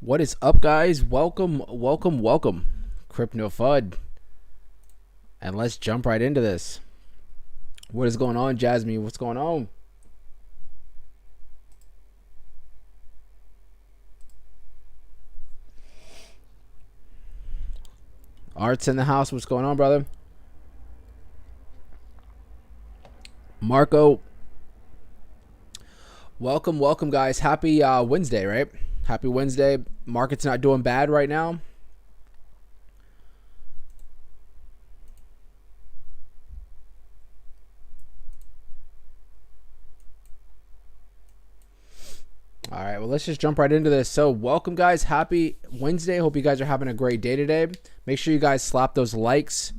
What is up, guys? Welcome, Crypto FUD. And let's jump right into this. What is going on, Jasmy? What's going on? Art's in the house. What's going on, brother? Marco. Welcome, guys. Happy Wednesday, right? Happy Wednesday. Market's not doing bad right now. All right, well, let's just jump right into this. So welcome, guys. Happy Wednesday. Hope you guys are having a great day today. Make sure you guys slap those likes,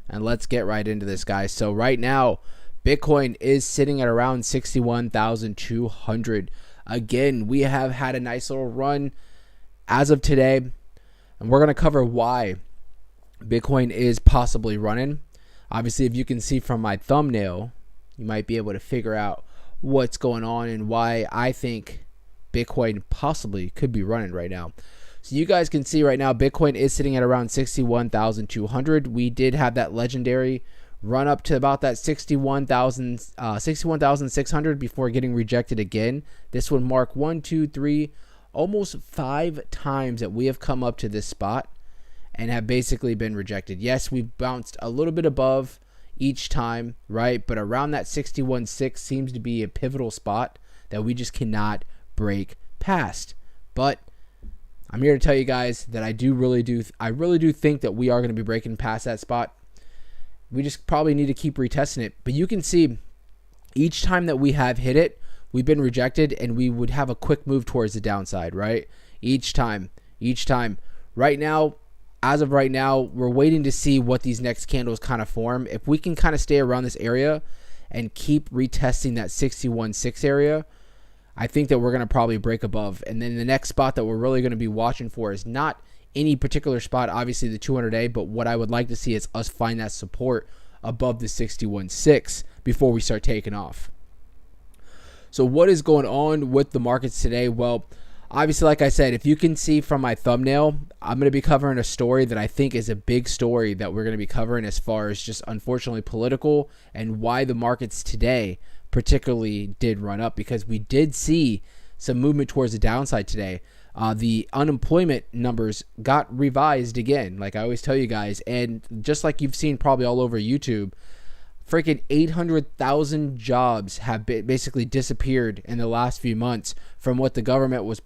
and let's get right into this, guys. So right now, Bitcoin is sitting at around 61,200. Again, we have had a nice little run as of today, and we're going to cover why Bitcoin is possibly running. Obviously, if you can see from my thumbnail, you might be able to figure out what's going on and why I think Bitcoin possibly could be running right now. So you guys can see right now, Bitcoin is sitting at around 61,200. We did have that legendary run up to about that 61,600 before getting rejected again. This would mark 1, 2, 3, almost 5 times that we have come up to this spot and have basically been rejected. Yes, we've bounced a little bit above each time, right? But around that 61.6 seems to be a pivotal spot that we just cannot break past. But I'm here to tell you guys that I really do think that we are going to be breaking past that spot. We just probably need to keep retesting it. But you can see each time that we have hit it, we've been rejected, and we would have a quick move towards the downside, right? Each time. Right now, as of right now, we're waiting to see what these next candles kind of form. If we can kind of stay around this area and keep retesting that 61.6 area, I think that we're going to probably break above. And then the next spot that we're really going to be watching for is not any particular spot, obviously the 200-day, but what I would like to see is us find that support above the 61.6 before we start taking off. So what is going on with the markets today? Well, obviously, like I said, if you can see from my thumbnail, I'm going to be covering a story that I think is a big story that we're going to be covering as far as just unfortunately political and why the markets today particularly did run up, because we did see some movement towards the downside today. The unemployment numbers got revised again, like I always tell you guys, and just like you've seen probably all over YouTube, freaking 800,000 jobs have basically disappeared in the last few months from what the government was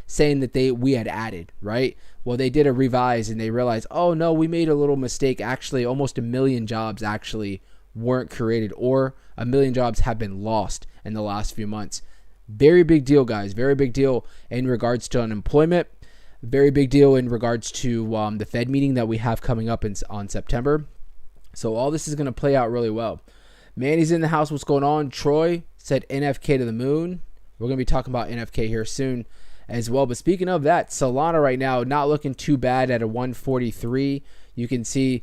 saying that we had added, right? Well, they did a revise and they realized, oh no, we made a little mistake. Actually, almost 1 million jobs actually weren't created, or 1 million jobs have been lost in the last few months. Very big deal, guys. Very big deal in regards to unemployment. Very big deal in regards to the Fed meeting that we have coming up on September. So all this is going to play out really well. Manny's in the house. What's going on? Troy said NFK to the moon. We're going to be talking about NFK here soon as well. But speaking of that, Solana right now not looking too bad at a 143. You can see,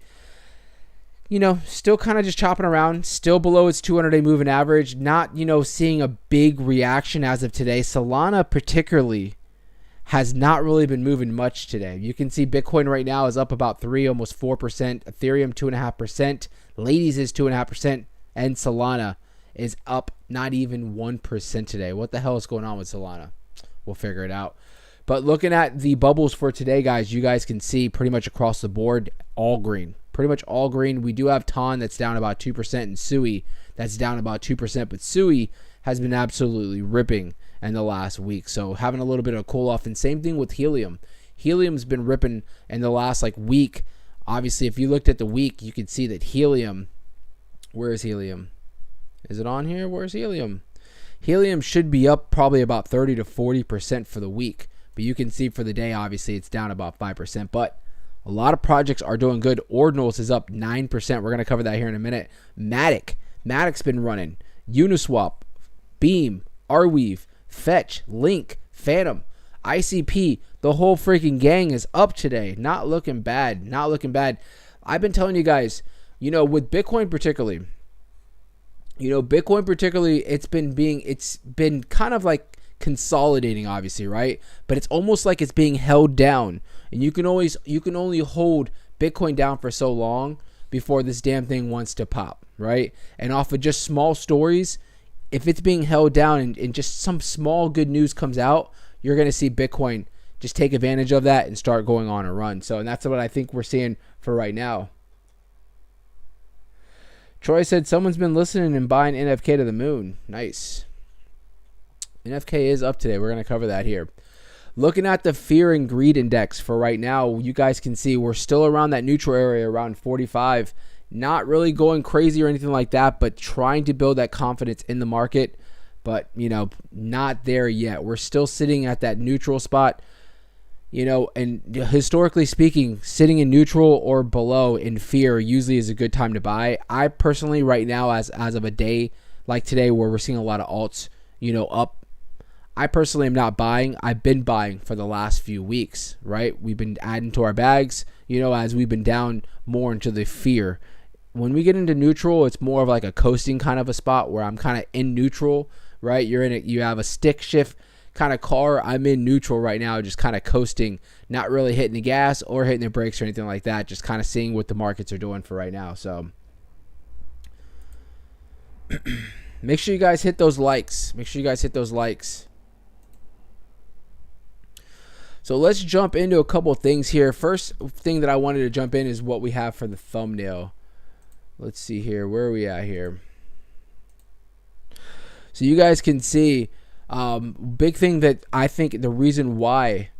still kind of just chopping around, still below its 200-day moving average. Not, seeing a big reaction as of today. Solana particularly has not really been moving much today. You can see Bitcoin right now is up about 3, almost 4%. Ethereum 2.5%. Ladies is 2.5%. And Solana is up not even 1% today. What the hell is going on with Solana? We'll figure it out. But looking at the bubbles for today, guys, you guys can see pretty much across the board, all green. Pretty much all green. We do have TON that's down about 2% and SUI that's down about 2%. But SUI has been absolutely ripping in the last week. So having a little bit of a cool off. And same thing with Helium. Helium's been ripping in the last week. Obviously, if you looked at the week, you could see that Helium, where is Helium? Is it on here? Where's Helium? Helium should be up probably about 30 to 40% for the week. But you can see for the day, obviously, it's down about 5%. But a lot of projects are doing good. Ordinals is up 9%. We're going to cover that here in a minute. Matic's been running. Uniswap, Beam, Arweave, Fetch, Link, Phantom, ICP, the whole freaking gang is up today. Not looking bad. I've been telling you guys, with Bitcoin particularly, it's been kind of consolidating, obviously, right? But it's almost like it's being held down, and you can only hold Bitcoin down for so long before this damn thing wants to pop, right? And off of just small stories, if it's being held down and just some small good news comes out, you're going to see Bitcoin just take advantage of that and start going on a run. So, and that's what I think we're seeing for right now. Troy said someone's been listening and buying NFK to the moon. Nice. NFK is up today. We're going to cover that here. Looking at the fear and greed index for right now, you guys can see we're still around that neutral area, around 45. Not really going crazy or anything like that, but trying to build that confidence in the market. But, not there yet. We're still sitting at that neutral spot. And historically speaking, sitting in neutral or below in fear usually is a good time to buy. I personally, right now, as of a day like today where we're seeing a lot of alts, up, I personally am not buying. I've been buying for the last few weeks, right? We've been adding to our bags, as we've been down more into the fear. When we get into neutral, it's more of like a coasting kind of a spot where I'm kind of in neutral, right? You have a stick shift kind of car. I'm in neutral right now, just kind of coasting, not really hitting the gas or hitting the brakes or anything like that, just kind of seeing what the markets are doing for right now. So make sure you guys hit those likes. So let's jump into a couple of things here. First thing that I wanted to jump in is what we have for the thumbnail. Let's see here. Where are we at here? So you guys can see, big thing that I think the reason why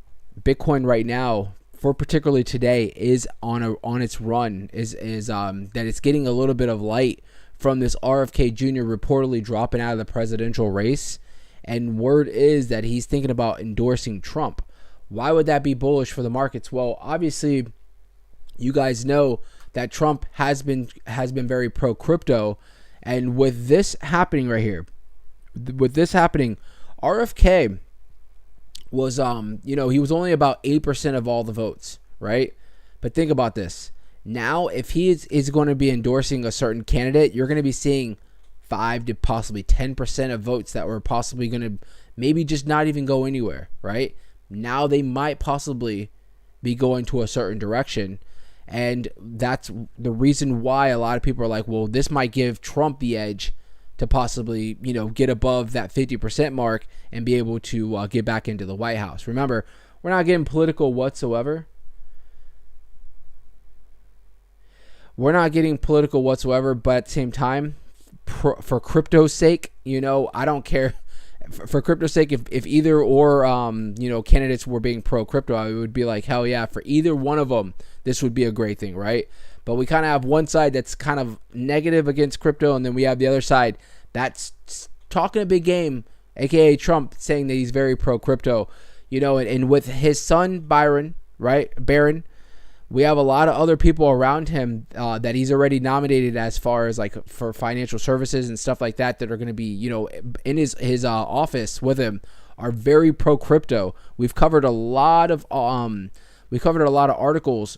Bitcoin right now, for particularly today, is on its run is that it's getting a little bit of light from this RFK Jr. reportedly dropping out of the presidential race, and word is that he's thinking about endorsing Trump. Why would that be bullish for the markets? Well, obviously, you guys know that Trump has been very pro crypto, and with this happening right here, RFK was he was only about 8% of all the votes, right? But think about this. Now, if he is going to be endorsing a certain candidate, you're going to be seeing 5 to possibly 10% of votes that were possibly going to maybe just not even go anywhere, right? Now they might possibly be going to a certain direction. And that's the reason why a lot of people are like, well, this might give Trump the edge to possibly, get above that 50% mark and be able to get back into the White House. Remember, we're not getting political whatsoever. But at the same time, for crypto's sake, I don't care. For crypto's sake, if either or, candidates were being pro-crypto, I would be like, hell yeah, for either one of them, this would be a great thing, right? But we kind of have one side that's kind of negative against crypto, and then we have the other side that's talking a big game, aka Trump, saying that he's very pro-crypto, and with his son, Barron, we have a lot of other people around him that he's already nominated as far as like for financial services and stuff like that are going to be, in his office with him, are very pro crypto. We've covered a lot of articles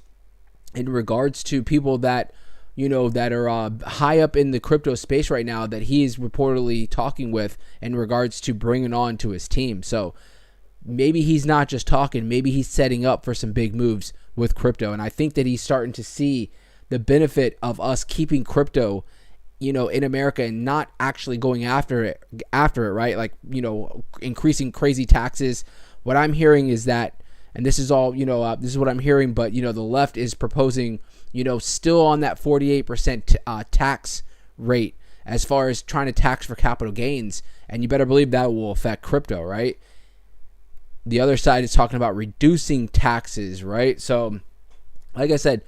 in regards to people that that are high up in the crypto space right now that he is reportedly talking with in regards to bringing on to his team. So maybe he's not just talking, maybe he's setting up for some big moves with crypto. And I think that he's starting to see the benefit of us keeping crypto, in America and not actually going after it, right? Like, increasing crazy taxes. What I'm hearing is that, and this is all, this is what I'm hearing, but, the left is proposing, still on that 48% tax rate as far as trying to tax for capital gains. And you better believe that will affect crypto, right? The other side is talking about reducing taxes, right? So, like I said,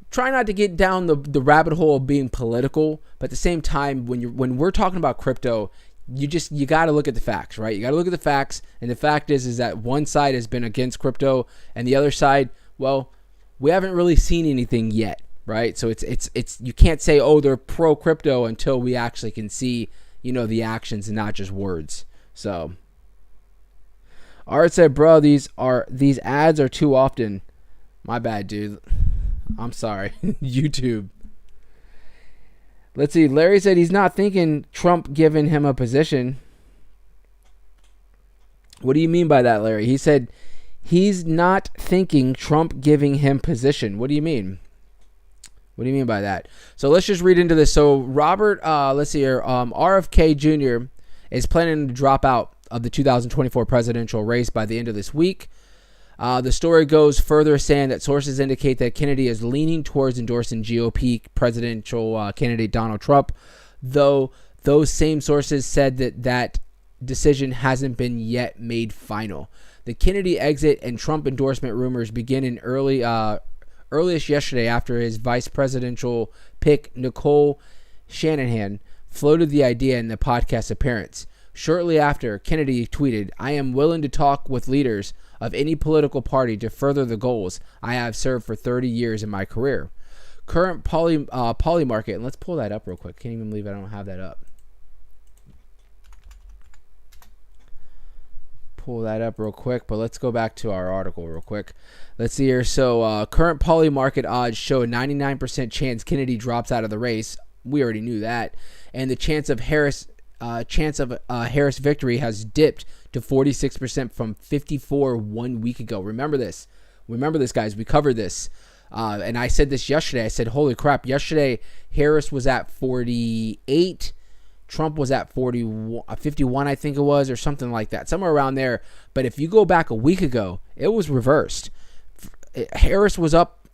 try not to get down the rabbit hole of being political, but at the same time, when we're talking about crypto, you got to look at the facts, right? You got to look at the facts, and the fact is that one side has been against crypto, and the other side, well, we haven't really seen anything yet, right? So it's you can't say, oh, they're pro crypto until we actually can see, the actions and not just words. So Art said, bro, these ads are too often. My bad, dude. I'm sorry. YouTube. Let's see. Larry said he's not thinking Trump giving him a position. What do you mean by that, Larry? He said he's not thinking Trump giving him position. What do you mean? What do you mean by that? So let's just read into this. So Robert, let's see here, RFK Jr. is planning to drop out of the 2024 presidential race by the end of this week. The story goes further saying that sources indicate that Kennedy is leaning towards endorsing GOP presidential candidate Donald Trump, though those same sources said that decision hasn't been yet made final. The Kennedy exit and Trump endorsement rumors begin in earliest yesterday after his vice presidential pick, Nicole Shanahan, floated the idea in the podcast appearance. Shortly after, Kennedy tweeted, "I am willing to talk with leaders of any political party to further the goals I have served for 30 years in my career." Current poly market, and let's pull that up real quick. Can't even believe I don't have that up. Pull that up real quick, but let's go back to our article real quick. Let's see here. So current poly market odds show a 99% chance Kennedy drops out of the race. We already knew that. And the chance of Harris victory has dipped to 46% from 54 1 week ago. Remember this, guys. We covered this. And I said this yesterday. I said, holy crap. Yesterday, Harris was at 48. Trump was at 51, I think it was, or something like that. Somewhere around there. But if you go back a week ago, it was reversed. Harris was up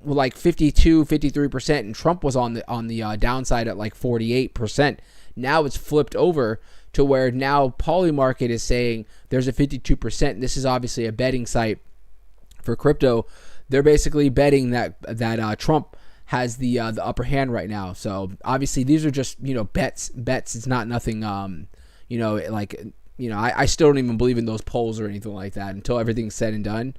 like 52, 53%, and Trump was on the downside at like 48%. Now it's flipped over to where now Polymarket is saying there's a 52%. This is obviously a betting site for crypto. They're basically betting that Trump has the upper hand right now. So obviously these are just bets. It's not nothing. I still don't even believe in those polls or anything like that until everything's said and done.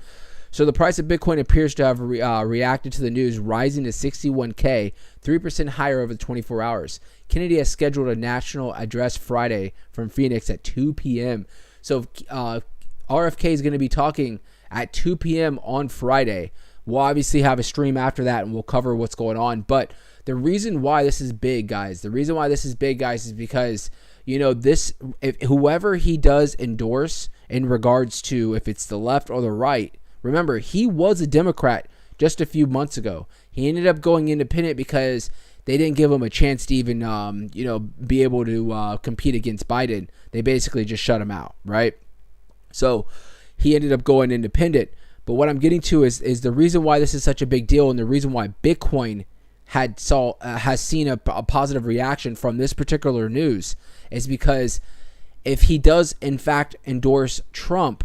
So the price of Bitcoin appears to have reacted to the news, rising to 61K, 3% higher over the 24 hours. Kennedy has scheduled a national address Friday from Phoenix at 2 p.m. So RFK is going to be talking at 2 p.m. on Friday. We'll obviously have a stream after that, and we'll cover what's going on. But the reason why this is big, guys, is because, whoever he does endorse in regards to if it's the left or the right, remember, he was a Democrat just a few months ago. He ended up going independent because they didn't give him a chance to even, be able to compete against Biden. They basically just shut him out, right? So he ended up going independent. But what I'm getting to is the reason why this is such a big deal, and the reason why Bitcoin has seen a positive reaction from this particular news is because if he does in fact endorse Trump,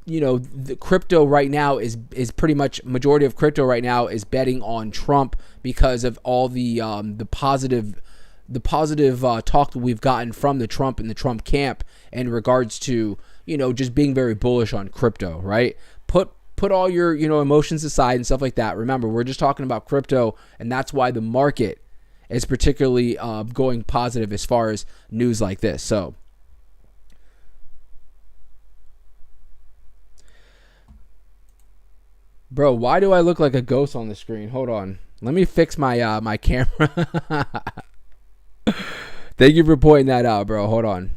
the crypto right now is pretty much majority of crypto right now is betting on Trump because of all the positive talk that we've gotten from the Trump and the Trump camp in regards to just being very bullish on crypto, right? Put all your emotions aside and stuff like that. Remember, we're just talking about crypto, and that's why the market is particularly going positive as far as news like this. So bro, why do I look like a ghost on the screen? Hold on. Let me fix my my camera. Thank you for pointing that out, bro. Hold on.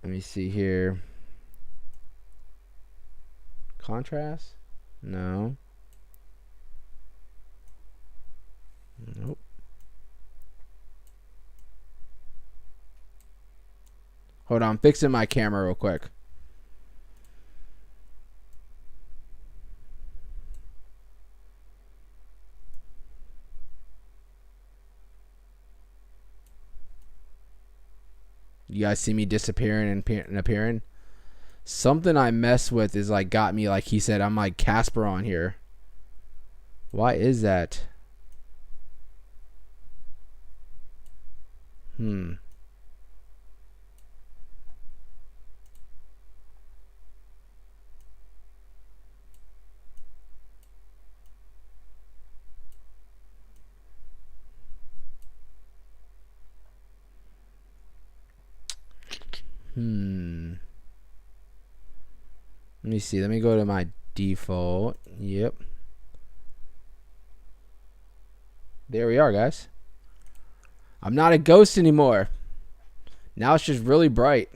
Let me see here. Contrast? No. Nope. Hold on. I'm fixing my camera real quick. You guys see me disappearing and appearing? Something I mess with is like got me, like he said, I'm like Casper on here. Why is that? Let me see. Let me go to my default. Yep. There we are, guys. I'm not a ghost anymore. Now it's just really bright.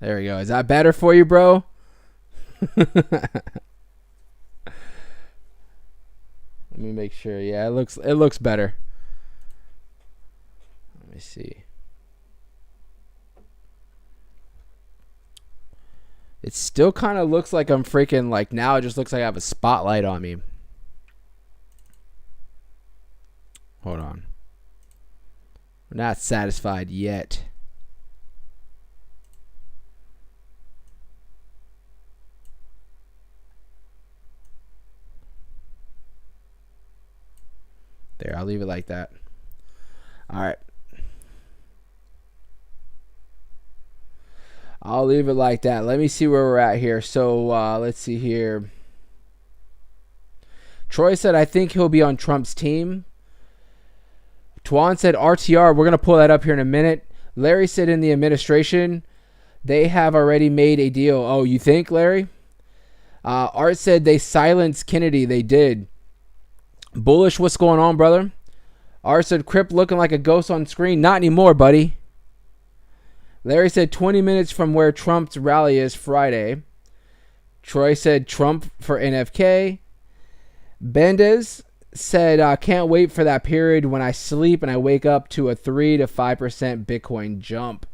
There we go. Is that better for you, bro? Let me make sure. Yeah, it looks better. Let me see. It still kind of looks like I'm freaking, like, now it just looks like I have a spotlight on me. Hold on. We're not satisfied yet. There, I'll leave it like that. All right. I'll leave it like that. Let me see where we're at here. So let's see here. Troy said, I think he'll be on Trump's team. Tuan said, RTR. We're going to pull that up here in a minute. Larry said, in the administration, they have already made a deal. Oh, you think, Larry? Art said they silenced Kennedy. They did. Bullish, what's going on, brother? Art said, Crip looking like a ghost on screen. Not anymore, buddy. Larry said 20 minutes from where Trump's rally is Friday. Troy said Trump for NFK. Bendez said, can't wait for that period when I sleep and I wake up to a 3 to 5% Bitcoin jump.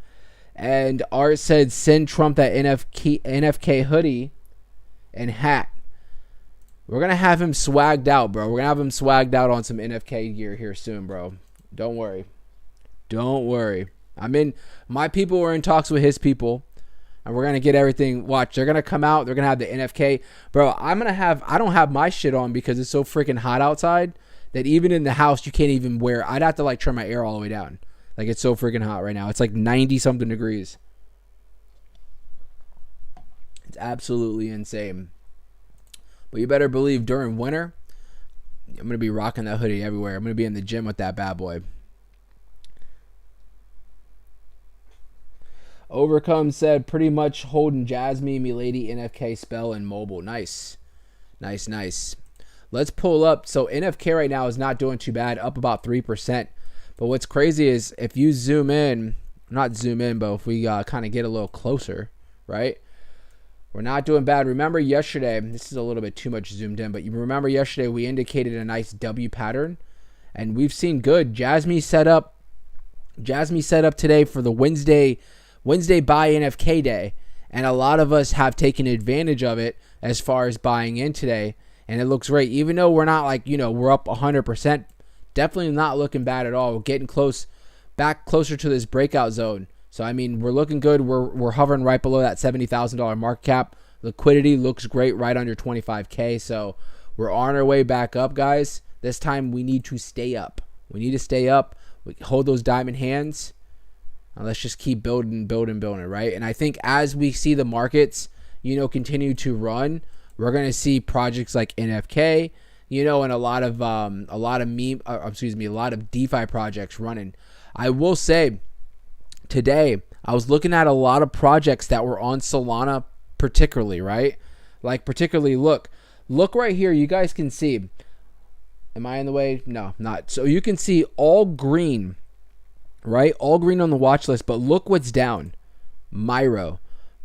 And Art said, send Trump that NFK hoodie and hat. We're going to have him swagged out, bro. We're going to have him swagged out on some NFK gear here soon, bro. Don't worry. Don't worry. My people are in talks with his people, and we're going to get everything. Watch, they're going to come out. They're going to have the NFK. Bro, I don't have my shit on because it's so freaking hot outside that even in the house, you can't even wear. I'd have to, like, turn my air all the way down. Like, it's so freaking hot right now. It's like 90-something degrees. It's absolutely insane. But you better believe during winter, I'm going to be rocking that hoodie everywhere. I'm going to be in the gym with that bad boy. Overcome said, pretty much holding Jasmy, Milady, NFK, Spell, and Mobile. Nice. Nice, nice. Let's pull up. So NFK right now is not doing too bad, up about 3%. But what's crazy is if you zoom in, not zoom in, but if we kind of get a little closer, right? We're not doing bad. Remember yesterday, this is a little bit too much zoomed in, but you remember yesterday we indicated a nice W pattern, and we've seen good. Jasmy set up today for the Wednesday buy NFK day, and a lot of us have taken advantage of it as far as buying in today, and it looks great. Even though we're not like, we're up 100%, definitely not looking bad at all. We're getting back closer to this breakout zone. So, we're looking good. We're hovering right below that $70,000 market cap. Liquidity looks great, right under 25K. So, we're on our way back up, guys. This time, we need to stay up. We need to stay up. We hold those diamond hands. And let's just keep building, right? And I think as we see the markets, continue to run, we're going to see projects like NFK, and a lot of DeFi projects running. I will say, today, I was looking at a lot of projects that were on Solana particularly, right? Like particularly, look right here. You guys can see. Am I in the way? No, not. So you can see all green, right? All green on the watch list, but look what's down. Myro.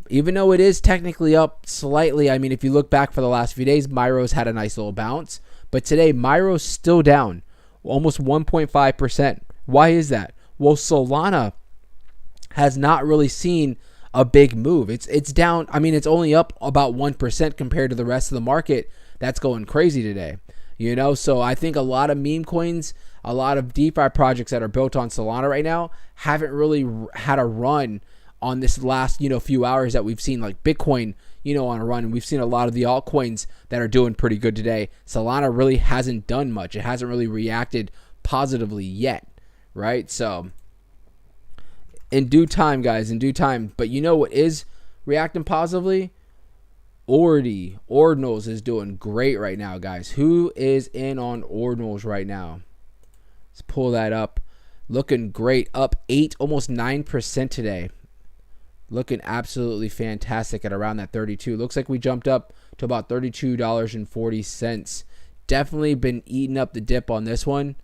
Even though it is technically up slightly, if you look back for the last few days, Myro's had a nice little bounce. But today, Myro's still down almost 1.5%. Why is that? Well, Solana has not really seen a big move. It's down. It's only up about 1% compared to the rest of the market. That's going crazy today. So I think a lot of meme coins, a lot of DeFi projects that are built on Solana right now haven't really had a run on this last, few hours that we've seen, like Bitcoin, on a run. And we've seen a lot of the altcoins that are doing pretty good today. Solana really hasn't done much. It hasn't really reacted positively yet, right? So in due time, guys, in due time. But what is reacting positively? Ordinals is doing great right now, guys. Who is in on Ordinals right now? Let's pull that up. Looking great. Up 8, almost 9% today. Looking absolutely fantastic at around that 32. Looks like we jumped up to about $32.40. Definitely been eating up the dip on this one.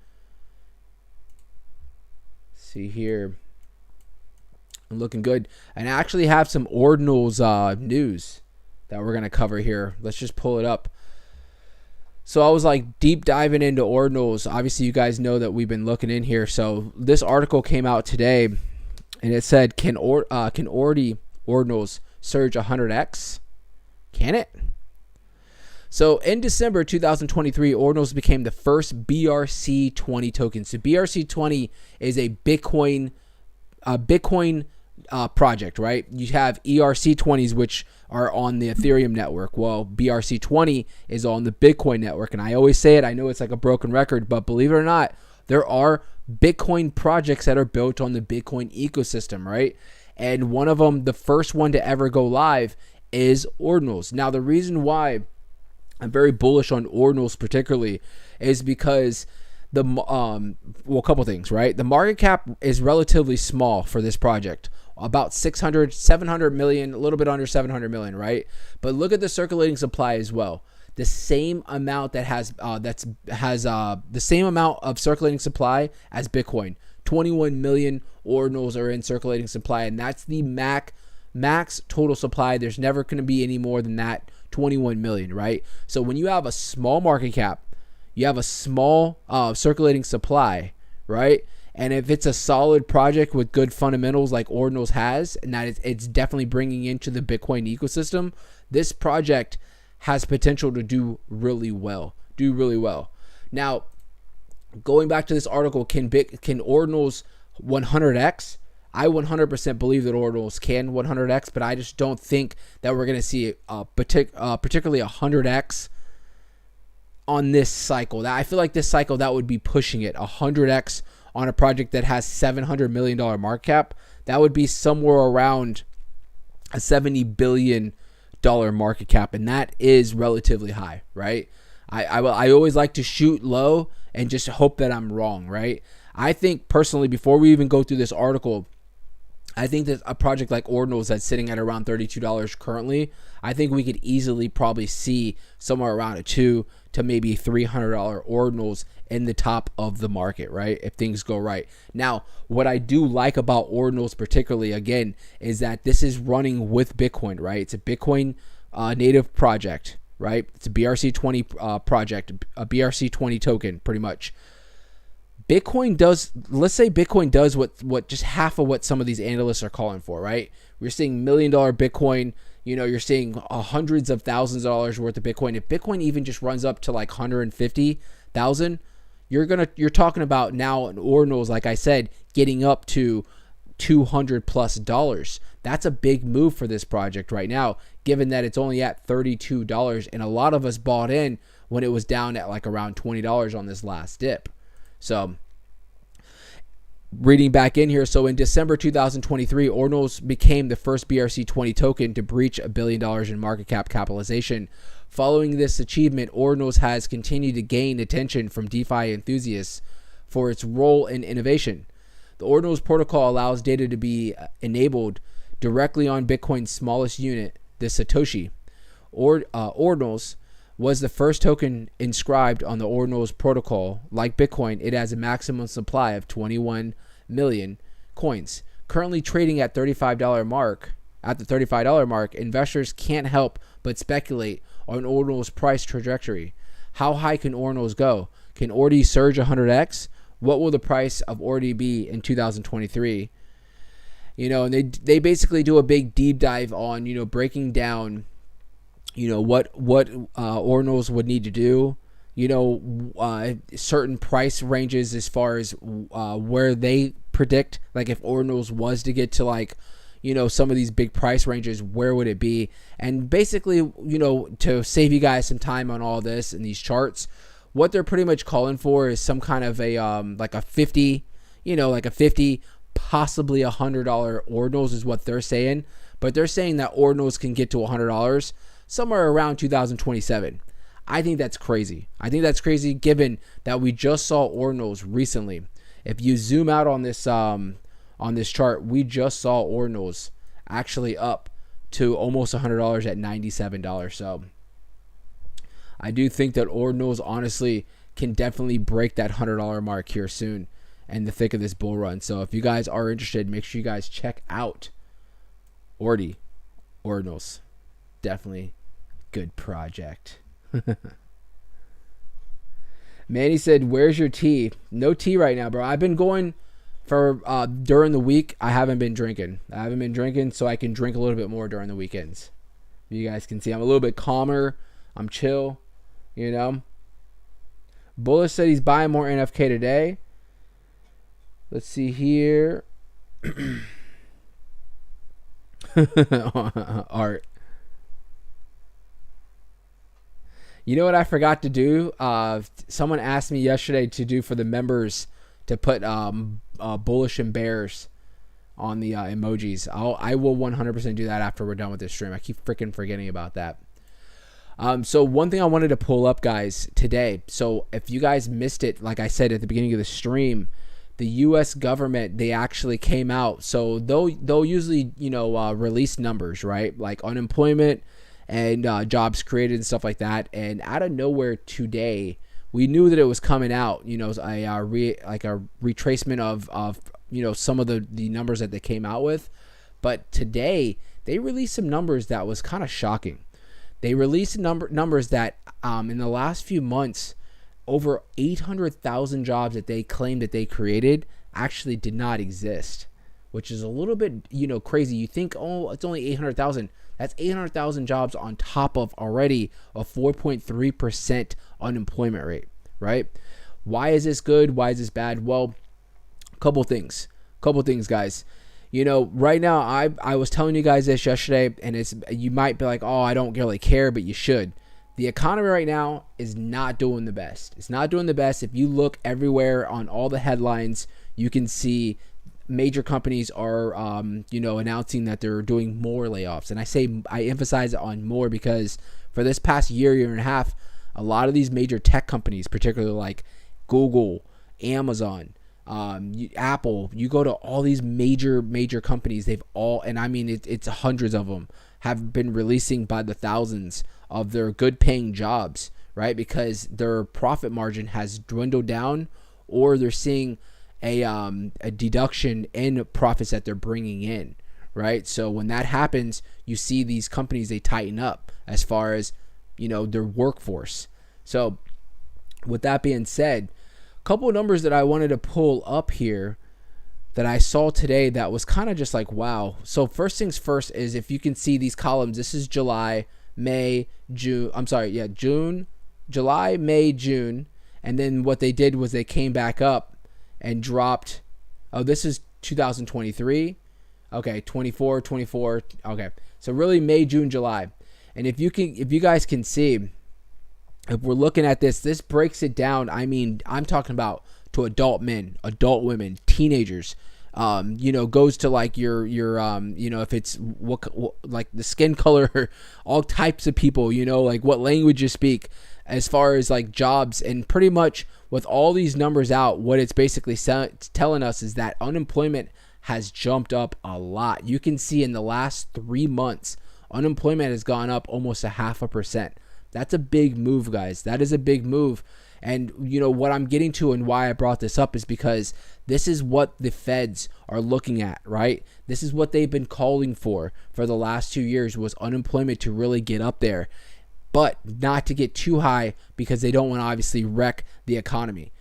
see here. Looking good. And I actually have some ordinals news that we're going to cover here. Let's just pull it up. So I was like deep diving into ordinals. Obviously, you guys know that we've been looking in here. So this article came out today, and it said, can ordinals surge 100x? Can it? So in December 2023, ordinals became the first BRC20 token. So BRC20 is a Bitcoin project, right? You have ERC20s, which are on the Ethereum network. Well, BRC20 is on the Bitcoin network. And I always say it, I know it's like a broken record, but believe it or not, there are Bitcoin projects that are built on the Bitcoin ecosystem, right? And one of them, the first one to ever go live, is ordinals. Now, the reason why I'm very bullish on ordinals particularly is because a couple things, right? The market cap is relatively small for this project, about 700 million, a little bit under 700 million, right? But look at the circulating supply as well. The same amount that has the same amount of circulating supply as Bitcoin. 21 million ordinals are in circulating supply, and that's the max total supply. There's never going to be any more than that, 21 million, right? So when you have a small market cap, you have a small circulating supply, right? And if it's a solid project with good fundamentals like ordinals has, and that it's definitely bringing into the Bitcoin ecosystem, this project has potential to do really well. Now, going back to this article, can ordinals 100x? I 100% believe that ordinals can 100x, but I just don't think that we're going to see particularly 100x on this cycle. I feel like this cycle, that would be pushing it. 100x on a project that has $700 million market cap, that would be somewhere around a $70 billion market cap, and that is relatively high, right? I always like to shoot low and just hope that I'm wrong, right? I think personally, before we even go through this article, I think that a project like ordinals that's sitting at around $32 currently, I think we could easily probably see somewhere around a $200 to maybe $300 ordinals in the top of the market, right? If things go right. Now, what I do like about ordinals particularly, again, is that this is running with Bitcoin, right? It's a Bitcoin native project, right? It's a BRC20 project, a BRC20 token, pretty much. Bitcoin does, let's say Bitcoin does what just half of what some of these analysts are calling for, right? We're seeing $1 million Bitcoin, you're seeing hundreds of thousands of dollars worth of Bitcoin. If Bitcoin even just runs up to like 150,000, you're talking about now an ordinals, like I said, getting up to $200+. That's a big move for this project right now, given that it's only at $32, and a lot of us bought in when it was down at like around $20 on this last dip. So, reading back in here, so in December 2023, ordinals became the first BRC20 token to breach $1 billion in market capitalization. Following this achievement, ordinals has continued to gain attention from DeFi enthusiasts for its role in innovation. The ordinals protocol allows data to be enabled directly on Bitcoin's smallest unit, the Satoshi. Ordinals was the first token inscribed on the ordinals protocol. Like Bitcoin, it has a maximum supply of 21 million coins. Currently trading at $35 mark. At the $35 mark, investors can't help but speculate on ordinals price trajectory. How high can ordinals go? Can ordi surge 100x? What will the price of ordi be in 2023? And they basically do a big deep dive on, breaking down what ordinals would need to do, certain price ranges as far as where they predict, like if ordinals was to get to like, some of these big price ranges, where would it be? And basically, to save you guys some time on all this and these charts, what they're pretty much calling for is some kind of a like a 50, like a 50, possibly $100 ordinals is what they're saying. But they're saying that ordinals can get to $100 somewhere around 2027. I think that's crazy. Given that we just saw ordinals recently. If you zoom out on this chart, we just saw ordinals actually up to almost $100 at $97. So I do think that ordinals honestly can definitely break that $100 mark here soon. in the thick of this bull run. So if you guys are interested, make sure you guys check out Kronos. Definitely good project. Manny said, where's your tea? No tea right now, bro. I've been going for during the week. I haven't been drinking, so I can drink a little bit more during the weekends. You guys can see I'm a little bit calmer. I'm chill, you know. Bullish said he's buying more NFK today. Let's see here. Art. You know what I forgot to do? Someone asked me yesterday to do for the members to put bullish and bears on the emojis. I will 100% do that after we're done with this stream. I keep freaking forgetting about that. So one thing I wanted to pull up, guys, today. So if you guys missed it, like I said at the beginning of the stream, the U.S. government, they actually came out. So they'll usually, release numbers, right? Like unemployment and jobs created and stuff like that. And out of nowhere today, we knew that it was coming out, a retracement of some of the numbers that they came out with. But today, they released some numbers that was kind of shocking. They released numbers that in the last few months, over 800,000 jobs that they claimed that they created actually did not exist, which is a little bit, crazy. You think, oh, it's only 800,000. That's 800,000 jobs on top of already a 4.3% unemployment rate, right? Why is this good? Why is this bad? Well, couple things, guys. Right now, I was telling you guys this yesterday, and you might be like, oh, I don't really care, but you should. The economy right now is not doing the best. It's not doing the best. If you look everywhere on all the headlines, you can see major companies are, announcing that they're doing more layoffs. And I emphasize on more because for this past year and a half, a lot of these major tech companies, particularly like Google, Amazon, Apple, you go to all these major companies, they've all, and I mean, it's hundreds of them, have been releasing by the thousands of their good paying jobs, right? Because their profit margin has dwindled down, or they're seeing a deduction in profits that they're bringing in, right? So when that happens, you see these companies, they tighten up as far as, their workforce. So with that being said, a couple of numbers that I wanted to pull up here that I saw today that was kind of just like, wow. So first things first is, if you can see these columns, this is July, May, June. June, July, May, June. And then what they did was they came back up and dropped. Oh, this is 2023. Okay, 24. Okay. So really May, June, July. And if you guys can see, if we're looking at this breaks it down. I mean, I'm talking about to adult men, adult women, teenagers, goes to like your if it's what like the skin color, all types of people, like what language you speak, as far as like jobs. And pretty much with all these numbers out, what it's basically telling us is that unemployment has jumped up a lot. You can see in the last 3 months, unemployment has gone up almost 0.5%. That's a big move, guys. That is a big move. And what I'm getting to and why I brought this up is because this is what the feds are looking at, right? This is what they've been calling for the last 2 years, was unemployment to really get up there, but not to get too high because they don't want to obviously wreck the economy.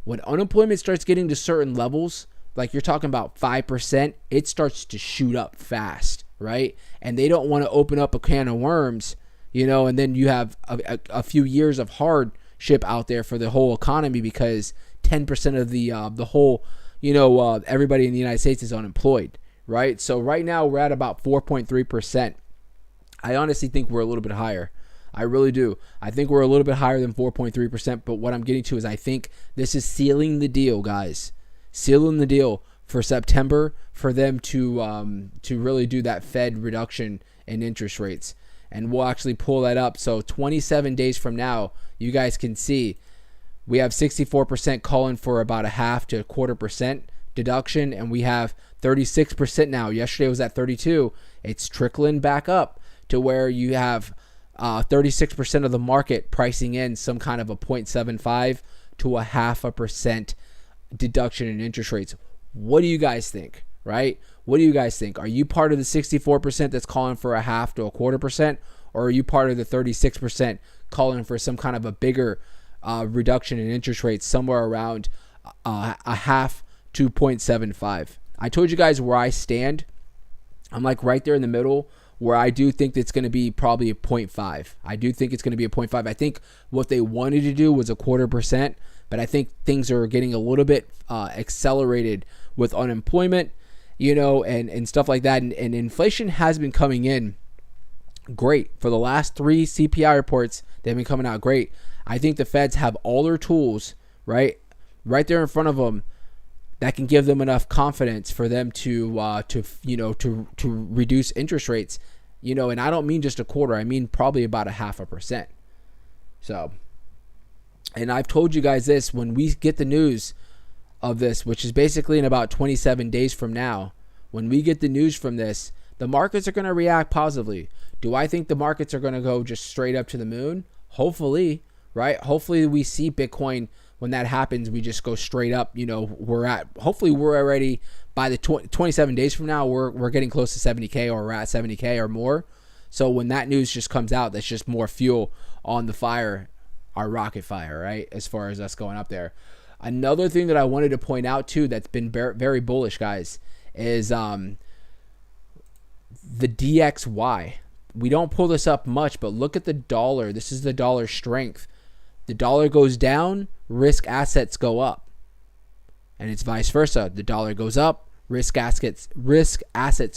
When unemployment starts getting to certain levels, like you're talking about 5%, it starts to shoot up fast, right? And they don't want to open up a can of worms, and then you have a few years of hardship out there for the whole economy, because 10% of the whole, everybody in the United States is unemployed, right? So right now we're at about 4.3%. I honestly think we're a little bit higher. I really do. I think we're a little bit higher than 4.3%, but what I'm getting to is I think this is sealing the deal, guys. Sealing the deal for September for them to really do that Fed reduction in interest rates. And we'll actually pull that up. So 27 days from now, you guys can see we have 64% calling for about 0.5 to 1/4% deduction, and we have 36% now. Yesterday was at 32. It's trickling back up to where you have 36% of the market pricing in some kind of a 0.75 to 0.5% deduction in interest rates. What do you guys think, right? What do you guys think? Are you part of the 64% that's calling for a half to a quarter percent, or are you part of the 36% calling for some kind of a bigger reduction in interest rates, somewhere around a half to 0.75? I told you guys where I stand. I'm like right there in the middle, where I do think it's going to be probably a 0.5. I do think it's going to be a 0.5. I think what they wanted to do was a quarter percent, but I think things are getting a little bit accelerated with unemployment, and stuff like that. And inflation has been coming in great. For the last 3 CPI reports, they've been coming out great. I think the Feds have all their tools right there in front of them that can give them enough confidence for them to reduce interest rates, and I don't mean just a quarter. I mean probably about a 0.5%. So, and I've told you guys this, when we get the news of this, which is basically in about 27 days from now, when we get the news from this, the markets are going to react positively. Do I think the markets are going to go just straight up to the moon? Hopefully, right? Hopefully we see Bitcoin, when that happens, we just go straight up. Hopefully we're already, by the 27 days from now, we're getting close to 70K, or we're at 70K or more. So when that news just comes out, that's just more fuel on the fire, our rocket fire, right? As far as us going up there. Another thing that I wanted to point out too, that's been very bullish, guys, is the DXY. We don't pull this up much, but look at the dollar. This is the dollar strength. The dollar goes down, risk assets go up. And it's vice versa. The dollar goes up, risk assets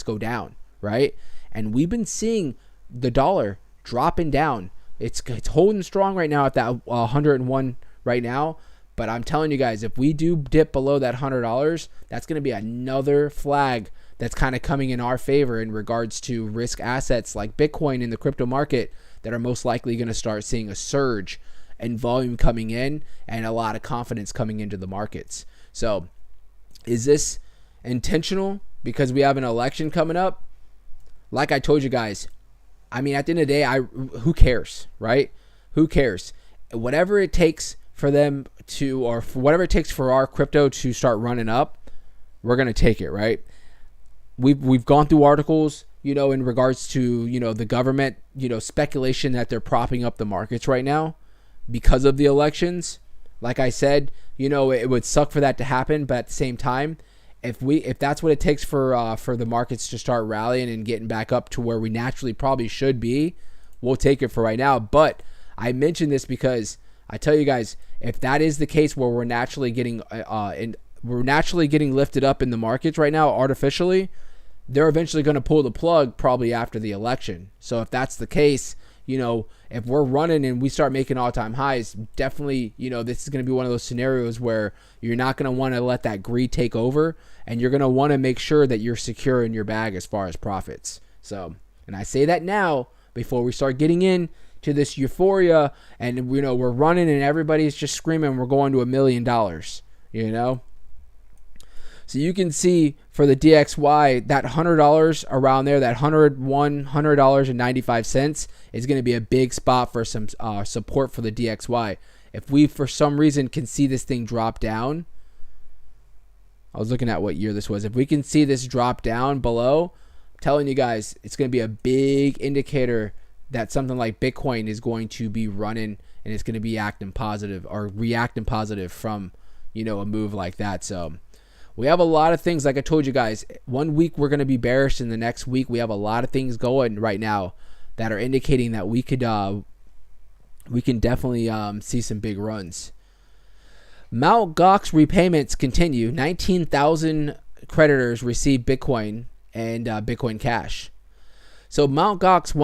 go down, right? And we've been seeing the dollar dropping down. It's holding strong right now at that 101 right now. But I'm telling you guys, if we do dip below that $100, that's going to be another flag that's kind of coming in our favor in regards to risk assets like Bitcoin in the crypto market, that are most likely going to start seeing a surge and volume coming in and a lot of confidence coming into the markets. So is this intentional because we have an election coming up? Like I told you guys, I mean, at the end of the day, who cares, right? Who cares? Whatever it takes for them to, or for whatever it takes for our crypto to start running up, we're going to take it, right? We've gone through articles, in regards to, the government, speculation that they're propping up the markets right now because of the elections. Like I said, it would suck for that to happen, but at the same time, if that's what it takes for the markets to start rallying and getting back up to where we naturally probably should be, we'll take it for right now. But I mention this because I tell you guys, if that is the case where we're naturally getting lifted up in the markets right now artificially, they're eventually going to pull the plug probably after the election. So if that's the case, if we're running and we start making all-time highs, definitely, this is going to be one of those scenarios where you're not going to want to let that greed take over, and you're going to want to make sure that you're secure in your bag as far as profits. So, and I say that now before we start getting in to this euphoria and, we're running and everybody's just screaming we're going to $1 million, So you can see for the DXY, that $100 around there, that $100.95 is going to be a big spot for some support for the DXY. If we, for some reason, can see this thing drop down, I was looking at what year this was. If we can see this drop down below, I'm telling you guys, it's going to be a big indicator that something like Bitcoin is going to be running and it's going to be acting positive or reacting positive from, a move like that. So we have a lot of things, like I told you guys, 1 week we're going to be bearish, and the next week we have a lot of things going right now that are indicating that we can definitely see some big runs. MtGo's repayments continue. 19,000 creditors receive Bitcoin and Bitcoin Cash. So MtGo,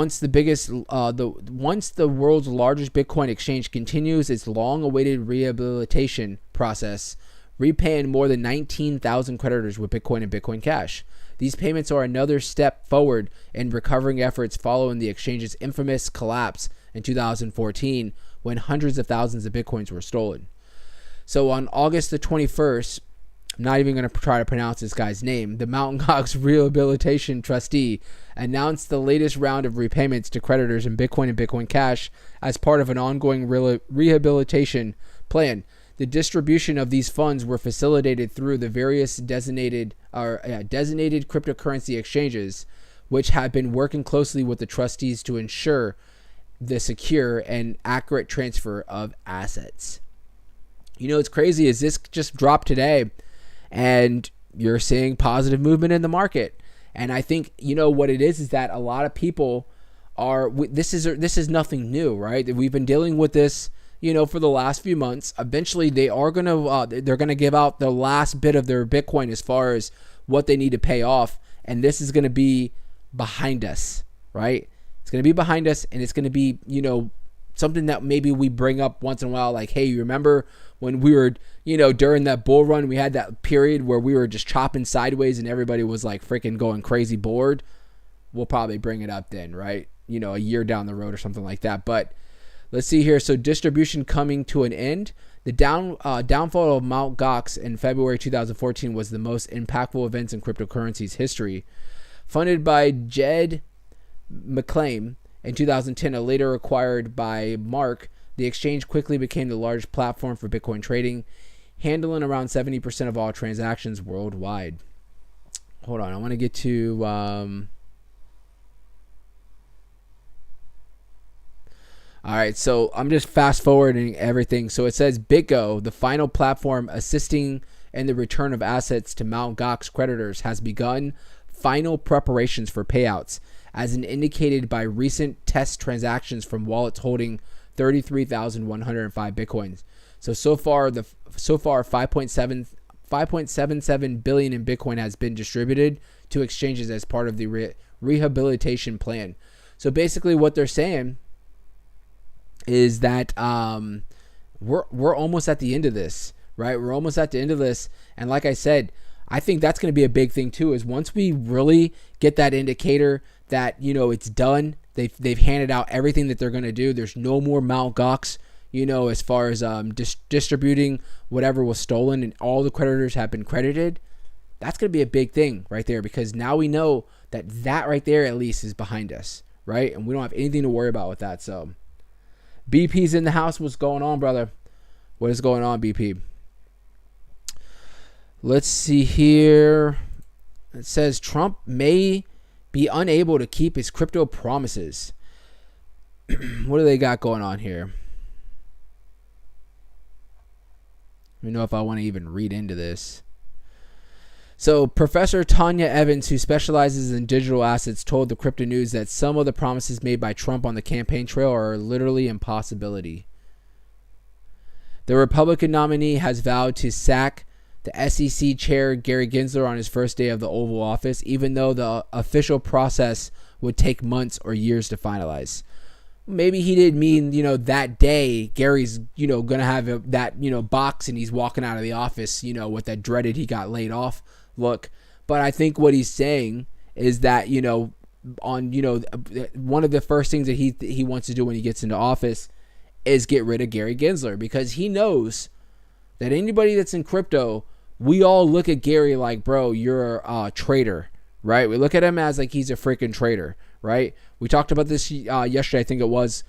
once the world's largest Bitcoin exchange, continues its long-awaited rehabilitation process, repaying more than 19,000 creditors with Bitcoin and Bitcoin Cash. These payments are another step forward in recovering efforts following the exchange's infamous collapse in 2014, when hundreds of thousands of Bitcoins were stolen. So on August the 21st, I'm not even going to try to pronounce this guy's name, the MtGo's rehabilitation trustee announced the latest round of repayments to creditors in Bitcoin and Bitcoin Cash as part of an ongoing rehabilitation plan. The distribution of these funds were facilitated through the various designated cryptocurrency exchanges, which have been working closely with the trustees to ensure the secure and accurate transfer of assets. You know, what's crazy is this just dropped today, and you're seeing positive movement in the market. And I think, you know, what it is that a lot of people are, this is nothing new, right? We've been dealing with this, you know, for the last few months. Eventually they're going to give out the last bit of their Bitcoin as far as what they need to pay off. And this is going to be behind us, right? It's going to be behind us, and it's going to be, you know, something that maybe we bring up once in a while. Like, hey, you remember when we were, you know, during that bull run, we had that period where we were just chopping sideways and everybody was like freaking going crazy bored. We'll probably bring it up then, right? You know, a year down the road or something like that. But let's see here. So distribution coming to an end. The downfall of Mt. Gox in February 2014 was the most impactful events in cryptocurrency's history. Funded by Jed McClain in 2010, and later acquired by Mark, the exchange quickly became the largest platform for Bitcoin trading, handling around 70% of all transactions worldwide. Hold on, I want to get to... All right, so I'm just fast forwarding everything. So it says BitGo, the final platform assisting in the return of assets to Mt. Gox creditors, has begun final preparations for payouts, as indicated by recent test transactions from wallets holding 33,105 Bitcoins. So far 5.77 billion in Bitcoin has been distributed to exchanges as part of the rehabilitation plan. So basically what they're saying is that we're almost at the end of this, right? We're almost at the end of this. And like I said, I think that's going to be a big thing too, is once we really get that indicator that, you know, it's done, they've handed out everything that they're going to do. There's no more Mt. Gox, you know, as far as distributing whatever was stolen, and all the creditors have been credited. That's going to be a big thing right there, because now we know that right there at least is behind us, right? And we don't have anything to worry about with that. So BP's in the house. What's going on, brother? What is going on, BP? Let's see here. It says Trump may be unable to keep his crypto promises. What do they got going on here? Let me know if I want to even read into this. So Professor Tanya Evans, who specializes in digital assets, told the Crypto News that some of the promises made by Trump on the campaign trail are literally impossibility. The Republican nominee has vowed to sack the SEC chair Gary Gensler on his first day of the Oval Office, even though the official process would take months or years to finalize. Maybe he didn't mean, you know, that day Gary's, you know, going to have that, you know, box and he's walking out of the office, you know, with that dreaded he got laid off look. But I think what he's saying is that, you know, on, you know, one of the first things that he wants to do when he gets into office is get rid of Gary Gensler, because he knows that anybody that's in crypto, we all look at Gary like, bro, you're a traitor, right? We look at him as like he's a freaking traitor, right? We talked about this yesterday, I think it was.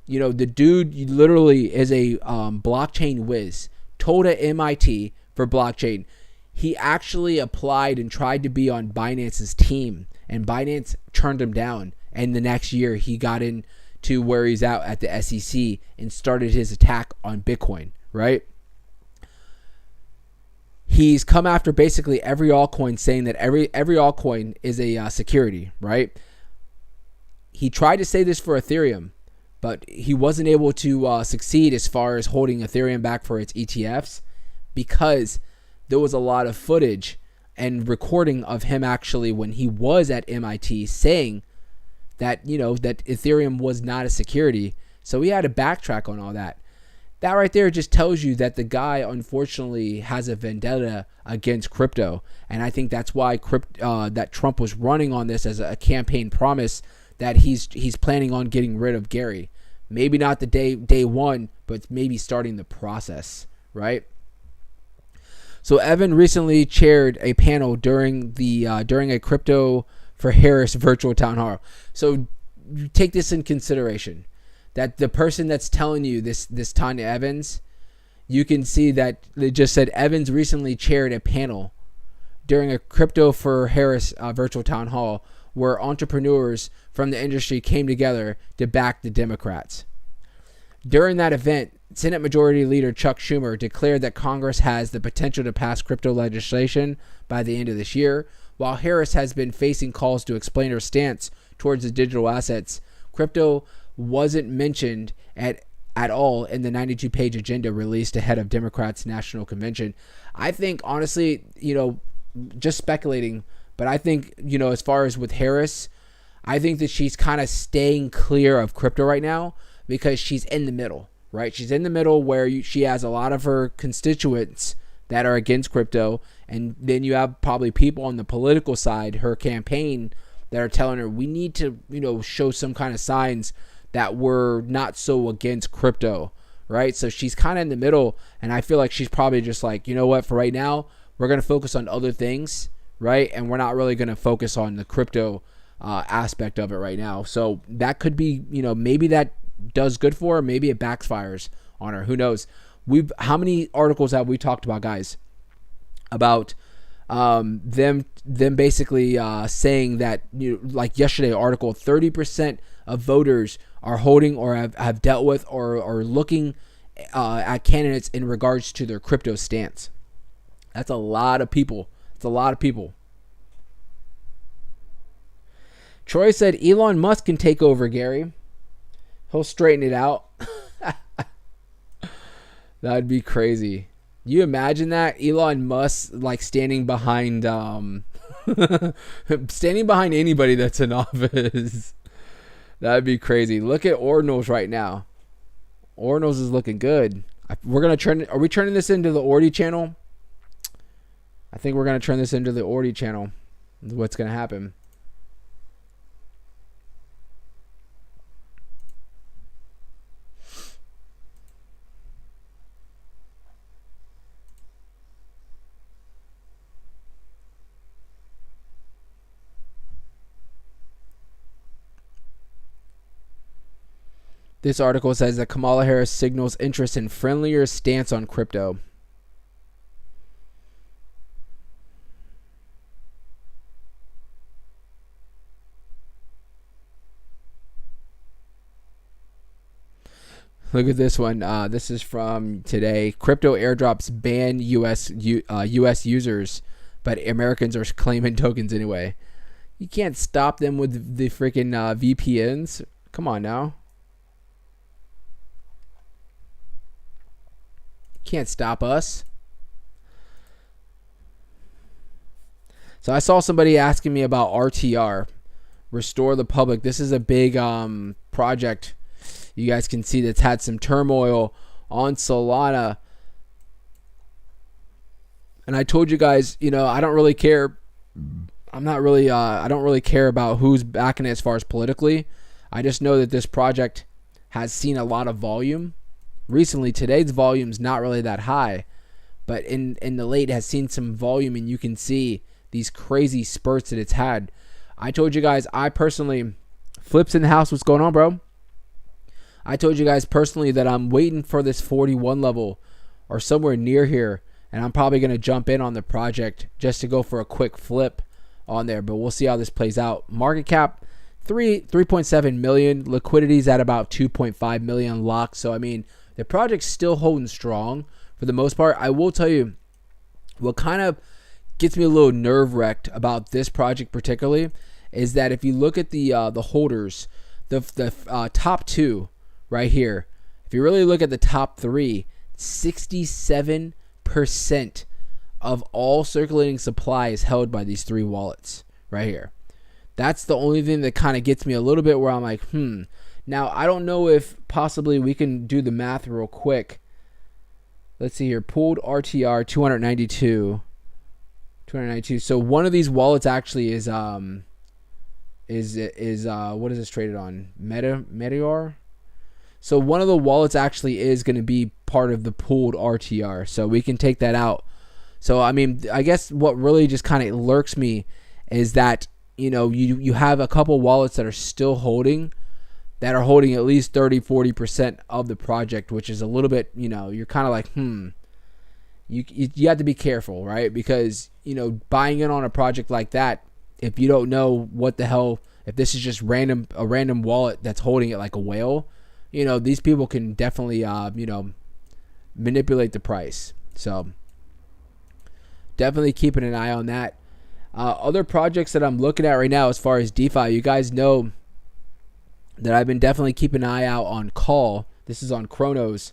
You know, the dude literally is a blockchain whiz, told at MIT for blockchain. He actually applied and tried to be on Binance's team, and Binance turned him down. And the next year he got into where he's at the SEC and started his attack on Bitcoin, right? He's come after basically every altcoin, saying that every altcoin is a security, right? He tried to say this for Ethereum, but he wasn't able to succeed as far as holding Ethereum back for its ETFs, because there was a lot of footage and recording of him actually when he was at MIT saying that, you know, that Ethereum was not a security. So he had to backtrack on all that. That right there just tells you that the guy, unfortunately, has a vendetta against crypto. And I think that's why that Trump was running on this as a campaign promise, that he's planning on getting rid of Gary. Maybe not the day one, but maybe starting the process, right? So Evan recently chaired a panel during a Crypto for Harris virtual town hall. So take this in consideration, that the person that's telling you this Tanya Evans, you can see that it just said Evans recently chaired a panel during a Crypto for Harris virtual town hall where entrepreneurs from the industry came together to back the Democrats. During that event, Senate Majority Leader Chuck Schumer declared that Congress has the potential to pass crypto legislation by the end of this year. While Harris has been facing calls to explain her stance towards the digital assets, crypto wasn't mentioned at all in the 92-page agenda released ahead of Democrats' National Convention. I think, honestly, just speculating, but I think, as far as with Harris, I think that she's kind of staying clear of crypto right now because she's in the middle, right? She's in the middle where she has a lot of her constituents that are against crypto, and then you have probably people on the political side, her campaign, that are telling her we need to, show some kind of signs that we're not so against crypto, right? So she's kind of in the middle, and I feel like she's probably just like, you know what, for right now, we're going to focus on other things, right? And we're not really going to focus on the crypto aspect of it right now. So that could be, maybe that does good for her. Maybe it backfires on her. Who knows? How many articles have we talked about, guys, about them basically saying that, like yesterday article, 30% of voters are holding or have dealt with or looking at candidates in regards to their crypto stance. That's a lot of people. It's a lot of people. Troy said Elon Musk can take over, Gary. He'll straighten it out. That'd be crazy. You imagine that? Elon Musk like standing behind anybody that's in office. That'd be crazy. Look at Ordinals right now. Ordinals is looking good. We're gonna turn. Are we turning this into the Ordi channel? I think we're gonna turn this into the Ordi channel. What's gonna happen? This article says that Kamala Harris signals interest in friendlier stance on crypto. Look at this one. This is from today. Crypto airdrops ban U.S. users, but Americans are claiming tokens anyway. You can't stop them with the freaking VPNs. Come on now. Can't stop us. So I saw somebody asking me about RTR, Restore the Public. This is a big project. You guys can see that's had some turmoil on Solana. And I told you guys, I don't really care. I don't really care about who's backing it as far as politically. I just know that this project has seen a lot of volume. Recently, today's volume's not really that high, but in the late has seen some volume, and you can see these crazy spurts that it's had. I told you guys, I personally, Flips in the house, what's going on, bro? I told you guys personally that I'm waiting for this 41 level or somewhere near here, and I'm probably going to jump in on the project just to go for a quick flip on there, but we'll see how this plays out. Market cap, 3.7 million. Liquidity's at about 2.5 million locked. So, I mean, the project's still holding strong for the most part. I will tell you what kind of gets me a little nerve-wracked about this project particularly is that if you look at the holders, the top two right here, if you really look at the top three, 67% of all circulating supply is held by these three wallets right here. That's the only thing that kind of gets me a little bit where I'm like, Now, I don't know if possibly we can do the math real quick. Let's see here. Pooled RTR 292. So one of these wallets actually is what is this traded on? Meteor? So one of the wallets actually is going to be part of the pooled RTR. So we can take that out. So I mean, I guess what really just kind of lurks me is that you have a couple wallets that are still holding that are holding at least 30-40% of the project, which is a little bit, you're kind of like, you have to be careful, right? Because, buying in on a project like that, if you don't know what the hell, if this is just a random wallet that's holding it like a whale, these people can definitely, manipulate the price. So definitely keeping an eye on that. Other projects that I'm looking at right now as far as DeFi, you guys know that I've been definitely keeping an eye out on call. This is on Kronos.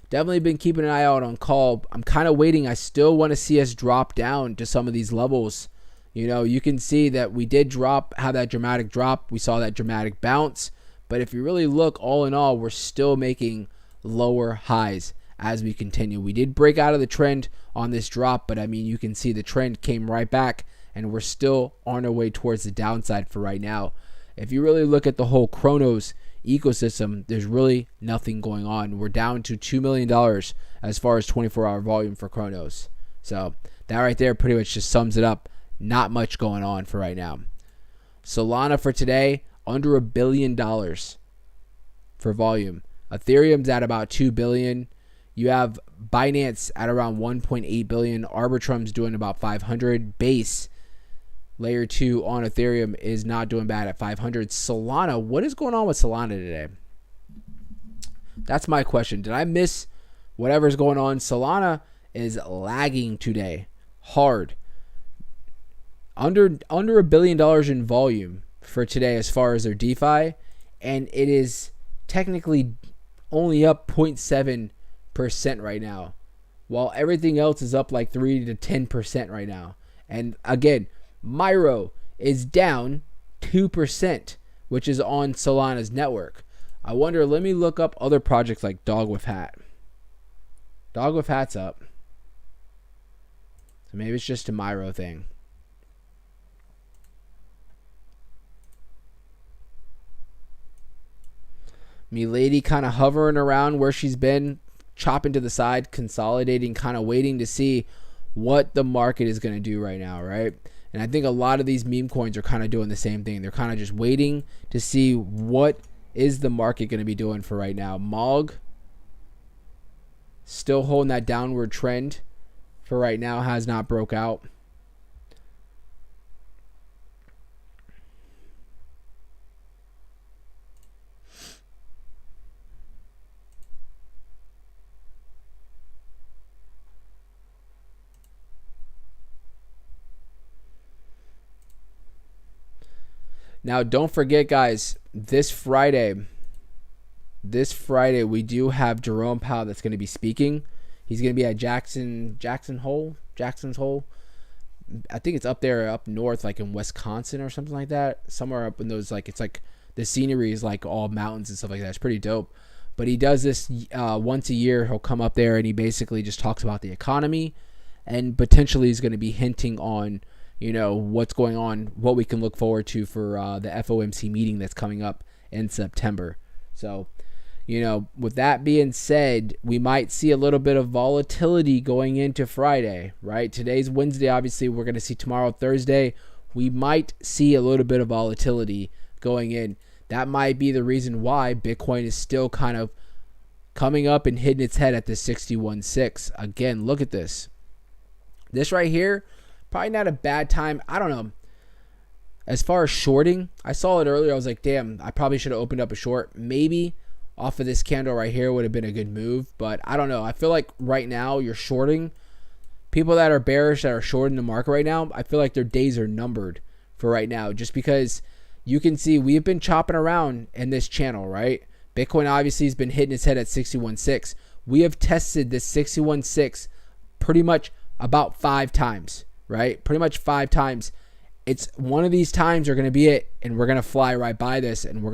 Definitely been keeping an eye out on call. I'm kind of waiting. I still want to see us drop down to some of these levels. You can see that we did have that dramatic drop. We saw that dramatic bounce. But if you really look, all in all, we're still making lower highs as we continue. We did break out of the trend on this drop, but I mean, you can see the trend came right back, and we're still on our way towards the downside for right now. If you really look at the whole Kronos ecosystem, there's really nothing going on. We're down to $2 million as far as 24-hour volume for Kronos. So that right there pretty much just sums it up. Not much going on for right now. Solana for today, under $1 billion for volume. Ethereum's at about 2 billion. You have Binance at around 1.8 billion. Arbitrum's doing about 500. Base layer 2 on Ethereum is not doing bad at 500. Solana, what is going on with Solana today? That's my question. Did I miss whatever's going on? Solana is lagging today hard. Under $1 billion in volume for today as far as their DeFi, and it is technically only up 0.7% right now, while everything else is up like 3 to 10% right now. And again, Myro is down 2%, which is on Solana's network. I wonder, let me look up other projects like Dog with Hat. Dog with Hat's up. So maybe it's just a Myro thing. Milady kind of hovering around where she's been, chopping to the side, consolidating, kind of waiting to see what the market is going to do right now, right? And I think a lot of these meme coins are kind of doing the same thing. They're kind of just waiting to see what is the market going to be doing for right now. MtGo still holding that downward trend for right now, has not broke out. Now, don't forget, guys, this Friday, we do have Jerome Powell that's going to be speaking. He's going to be at Jackson's Hole. I think it's up there, up north, like in Wisconsin or something like that. Somewhere up in those, like, it's like the scenery is like all mountains and stuff like that. It's pretty dope. But he does this once a year. He'll come up there and he basically just talks about the economy, and potentially he's going to be hinting on, what's going on, what we can look forward to for the FOMC meeting that's coming up in September. So, with that being said, we might see a little bit of volatility going into Friday, right? Today's Wednesday. Obviously, we're going to see tomorrow, Thursday. We might see a little bit of volatility going in. That might be the reason why Bitcoin is still kind of coming up and hitting its head at the 61.6. Again, look at this. This right here, probably not a bad time. I don't know. As far as shorting, I saw it earlier. I was like, damn, I probably should have opened up a short. Maybe off of this candle right here would have been a good move. But I don't know. I feel like right now you're shorting. People that are bearish, that are shorting the market right now, I feel like their days are numbered for right now. Just because you can see we've been chopping around in this channel, right? Bitcoin obviously has been hitting its head at 61.6. We have tested this 61.6 pretty much about 5 times. Right? Pretty much 5 times. It's one of these times are going to be it, and we're going to fly right by this, and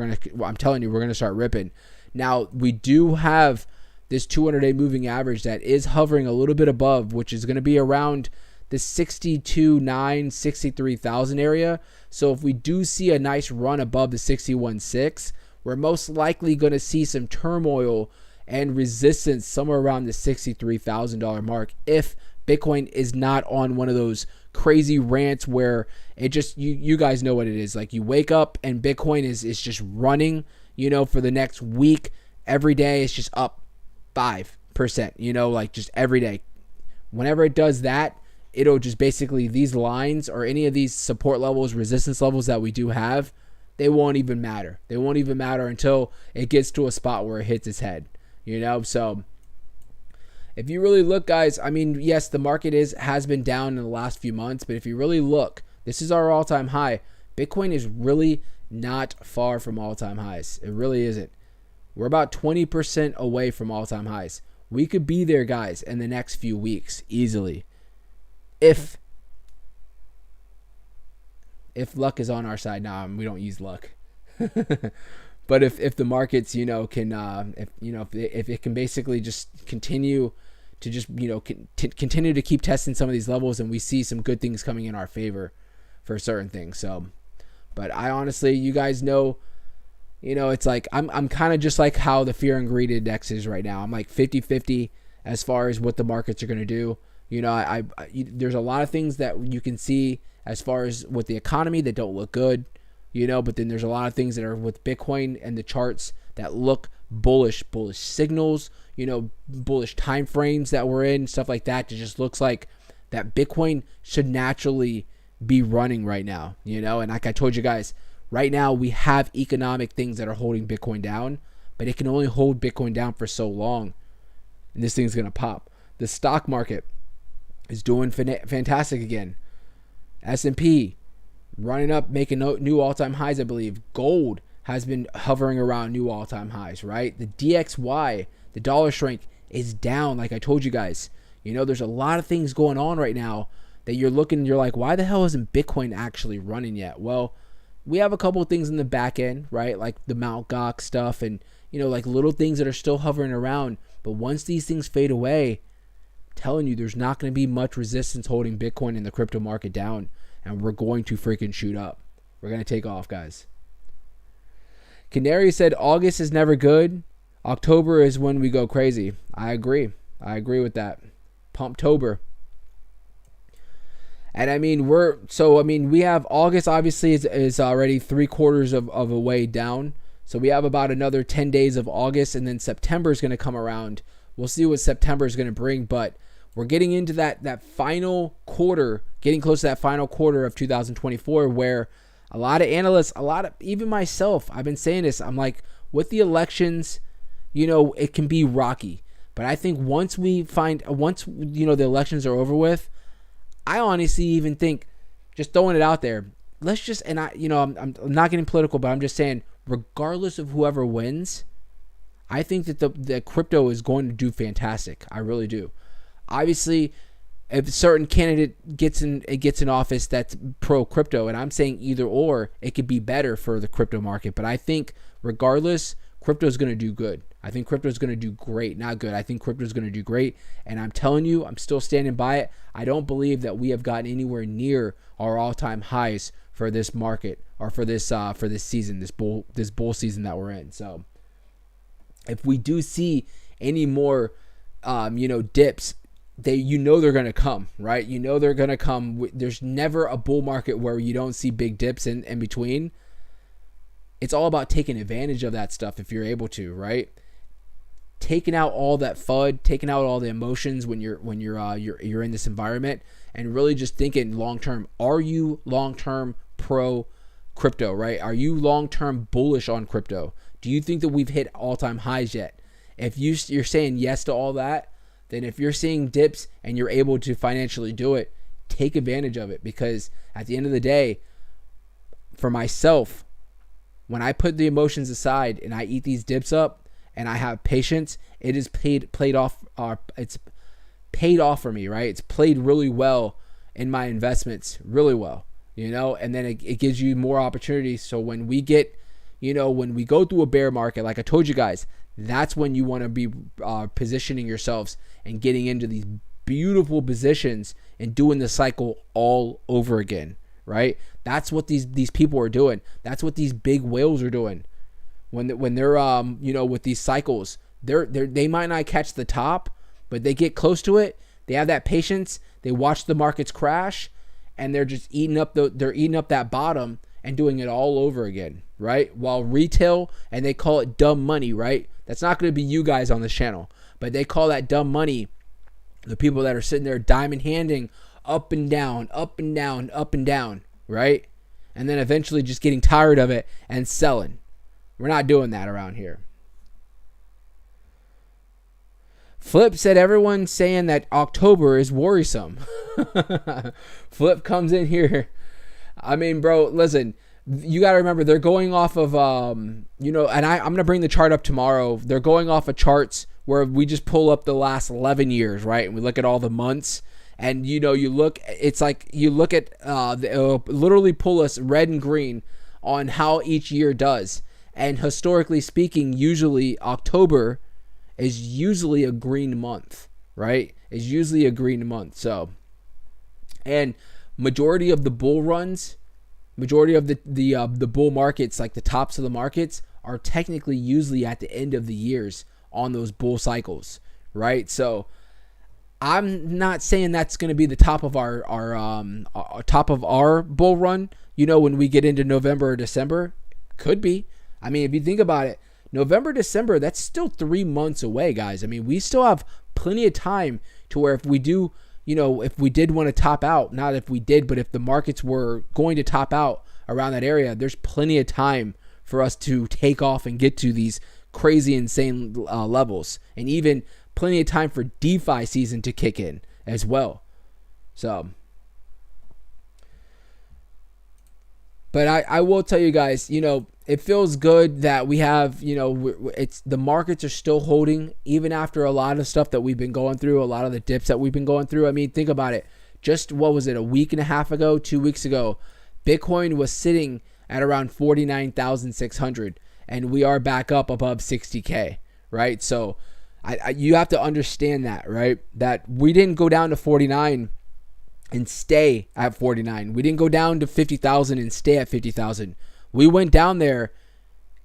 I'm telling you, we're going to start ripping. Now, we do have this 200-day moving average that is hovering a little bit above, which is going to be around the 62.9, 63,000 area. So if we do see a nice run above the 61.6, we're most likely going to see some turmoil and resistance somewhere around the $63,000 mark if Bitcoin is not on one of those crazy rants where it just, you guys know what it is. Like, you wake up and Bitcoin is just running. for the next week, every day it's just up 5%, like just every day. Whenever it does that, it'll just basically, these lines or any of these support levels, resistance levels that we do have, they won't even matter. They won't even matter until it gets to a spot where it hits its head, So if you really look, guys, I mean, yes, the market has been down in the last few months, but if you really look, this is our all-time high. Bitcoin is really not far from all-time highs. It really isn't. We're about 20% away from all-time highs. We could be there, guys, in the next few weeks easily. If luck is on our side. Nah, we don't use luck. But if the markets, can, if it can basically just continue to just, continue to keep testing some of these levels, and we see some good things coming in our favor for certain things. So, but I honestly, you guys know, it's like, I'm kind of just like how the fear and greed index is right now. I'm like 50-50 as far as what the markets are going to do. There's a lot of things that you can see as far as with the economy that don't look good, but then there's a lot of things that are with Bitcoin and the charts that look bullish signals, bullish time frames that we're in, stuff like that. It just looks like that Bitcoin should naturally be running right now, and like I told you guys, right now we have economic things that are holding Bitcoin down, but it can only hold Bitcoin down for so long, and this thing's going to pop. The stock market is doing fantastic again. S&P running up, making new all-time highs, I believe. Gold has been hovering around new all-time highs, right? The DXY, the dollar strength, is down, like I told you guys. There's a lot of things going on right now that you're looking and you're like, why the hell isn't Bitcoin actually running yet? Well, we have a couple of things in the back end, right? Like the MtGo stuff and, like little things that are still hovering around. But once these things fade away, telling you there's not going to be much resistance holding Bitcoin in the crypto market down, and we're going to freaking shoot up. We're going to take off, guys. Canary said August is never good. October is when we go crazy. I agree with that. Pumptober. And I mean, we have August obviously is already 3/4 of a way down. So we have about another 10 days of August, and then September is going to come around. We'll see what September is going to bring, but we're getting into that final quarter, getting close to that final quarter of 2024, where a lot of analysts, even myself, I've been saying this, I'm like, with the elections, it can be rocky. But I think once the elections are over with, I honestly even think, just throwing it out there, let's just, and I'm not getting political, but I'm just saying, regardless of whoever wins, I think that the crypto is going to do fantastic. I really do. Obviously, if a certain candidate gets in office that's pro crypto, and I'm saying either or, it could be better for the crypto market. But I think regardless, crypto is going to do good. I think crypto is going to do great, not good. I think crypto is going to do great, and I'm telling you, I'm still standing by it. I don't believe that we have gotten anywhere near our all-time highs for this market or for this season, this bull season that we're in. So if we do see any more, dips, they're going to come, right? They're going to come. There's never a bull market where you don't see big dips in between. It's all about taking advantage of that stuff if you're able to, right? Taking out all that FUD, taking out all the emotions when you're in this environment, and really just thinking long term. Are you long term pro crypto, right? Are you long term bullish on crypto? Do you think that we've hit all time highs yet? If you're saying yes to all that, then if you're seeing dips and you're able to financially do it, take advantage of it, because at the end of the day, for myself, when I put the emotions aside and I eat these dips up and I have patience, it is paid off. It's paid off for me, right? It's played really well in my investments, really well, and then it gives you more opportunities. So when we get, when we go through a bear market, like I told you guys, that's when you want to be positioning yourselves and getting into these beautiful positions and doing the cycle all over again, right? That's what these people are doing. That's what these big whales are doing. When they're with these cycles, they might not catch the top, but they get close to it. They have that patience. They watch the markets crash, and they're just eating up that bottom, and doing it all over again, right? While retail, and they call it dumb money, right? That's not going to be you guys on this channel, but they call that dumb money the people that are sitting there diamond handing up and down, up and down, up and down, right? And then eventually just getting tired of it and selling. We're not doing that around here. Flip said everyone's saying that October is worrisome. Flip comes in here. I mean, bro, listen, you got to remember they're going off of, and I'm going to bring the chart up tomorrow. They're going off of charts where we just pull up the last 11 years, right? And we look at all the months. And, you look, it's like you look at, literally pull us red and green on how each year does. And historically speaking, usually October is usually a green month, right? It's usually a green month. So, and majority of the bull runs, majority of the bull markets, like the tops of the markets, are technically usually at the end of the years on those bull cycles, right? So, I'm not saying that's going to be the top of our top of our bull run. When we get into November or December, could be. I mean, if you think about it, November, December, that's still 3 months away, guys. I mean, we still have plenty of time to where if we do, if we did want to top out, not if we did, but if the markets were going to top out around that area, there's plenty of time for us to take off and get to these crazy, insane levels. And even plenty of time for DeFi season to kick in as well. So, but I will tell you guys, it feels good that we have, it's the markets are still holding even after a lot of stuff that we've been going through, a lot of the dips that we've been going through. I mean, think about it. Just what was it, a week and a half ago, 2 weeks ago, Bitcoin was sitting at around 49,600 and we are back up above 60K, right? So you have to understand that, right? That we didn't go down to 49 and stay at 49. We didn't go down to 50,000 and stay at 50,000. We went down there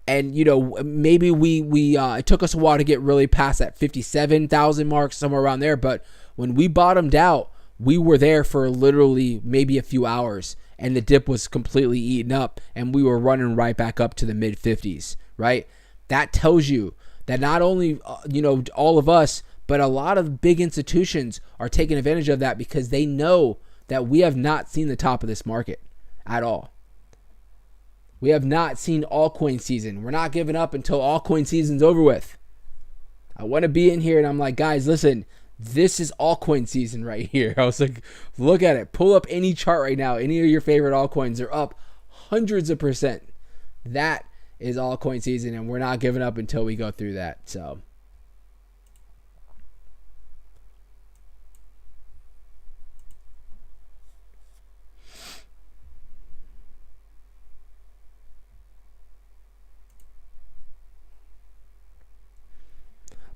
and, maybe it took us a while to get really past that 57,000 mark, somewhere around there. But when we bottomed out, we were there for literally maybe a few hours and the dip was completely eaten up and we were running right back up to the mid 50s, right? That tells you that not only, all of us, but a lot of big institutions are taking advantage of that because they know that we have not seen the top of this market at all. We have not seen altcoin season. We're not giving up until altcoin season's over with. I want to be in here and I'm like, guys, listen, this is altcoin season right here. I was like, look at it. Pull up any chart right now. Any of your favorite altcoins are up hundreds of percent. That is altcoin season and we're not giving up until we go through that. So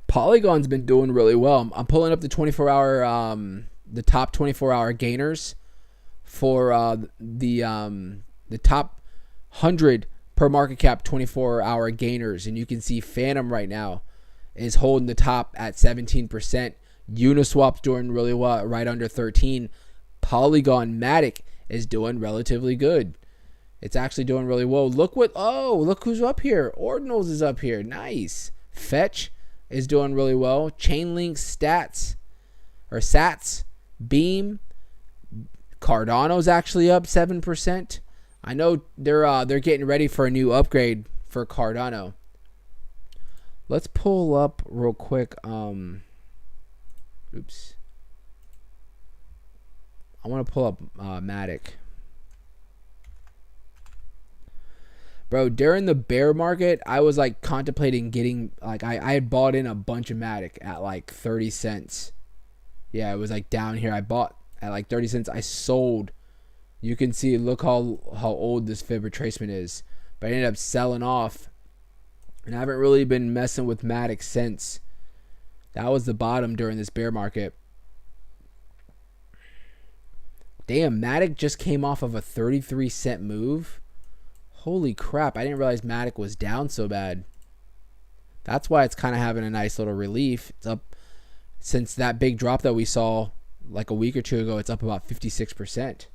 Polygon's been doing really well. I'm pulling up the 24-hour the top 24-hour gainers for the top 100 per market cap 24-hour gainers, and you can see Phantom right now is holding the top at 17%. Uniswap's doing really well, right under 13. Polygon Matic is doing relatively good. It's actually doing really well. Look who's up here. Ordinals is up here. Nice. Fetch is doing really well. Chainlink Sats, Beam, Cardano's actually up 7%. I know they're getting ready for a new upgrade for Cardano. Let's pull up real quick. Oops. I want to pull up Matic. Bro, during the bear market, I was like contemplating getting, like, I had bought in a bunch of Matic at like 30 cents. Yeah, it was like down here. I bought at like 30 cents. I sold. You can see, look how old this fib retracement is. But I ended up selling off. And I haven't really been messing with Matic since. That was the bottom during this bear market. Damn, Matic just came off of a 33-cent move. Holy crap, I didn't realize Matic was down so bad. That's why it's kind of having a nice little relief. It's up since that big drop that we saw like a week or two ago. It's up about 56%.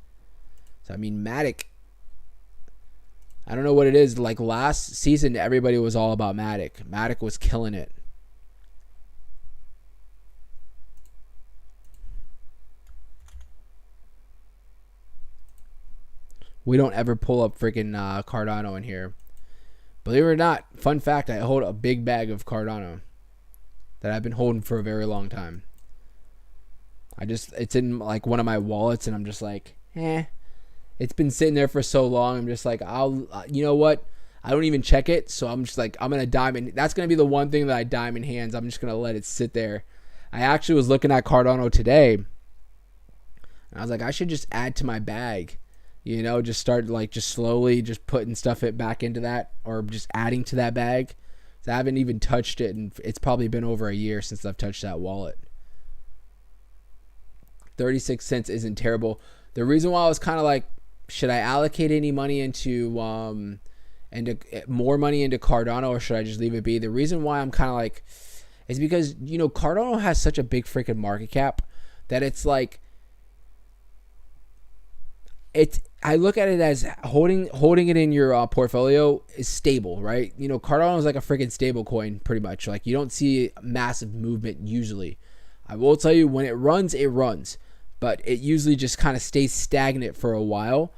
So, I mean, Matic I don't know what it is. Like last season, everybody was all about Matic. Matic was killing it. We don't ever pull up freaking Cardano in here. Believe it or not, fun fact, I hold a big bag of Cardano that I've been holding for a very long time. It's in like one of my wallets, and I'm just like, it's been sitting there for so long. I'm just like, you know what? I don't even check it. So I'm just like, I'm going to diamond. That's going to be the one thing that I diamond hands. I'm just going to let it sit there. I actually was looking at Cardano today, and I was like, I should just add to my bag. You know, just start like just slowly just putting stuff back into that, or just adding to that bag. So I haven't even touched it, and it's probably been over a year since I've touched that wallet. 36 cents isn't terrible. The reason why I was kind of like, should I allocate any money into more money into Cardano, or should I just leave it be? The reason why I'm kind of like is because, you know, Cardano has such a big freaking market cap that it's like, I look at it as holding it in your portfolio is stable, right? You know, Cardano is like a freaking stable coin, pretty much. Like, you don't see massive movement usually. I will tell you, when it runs, but it usually just kind of stays stagnant for a while.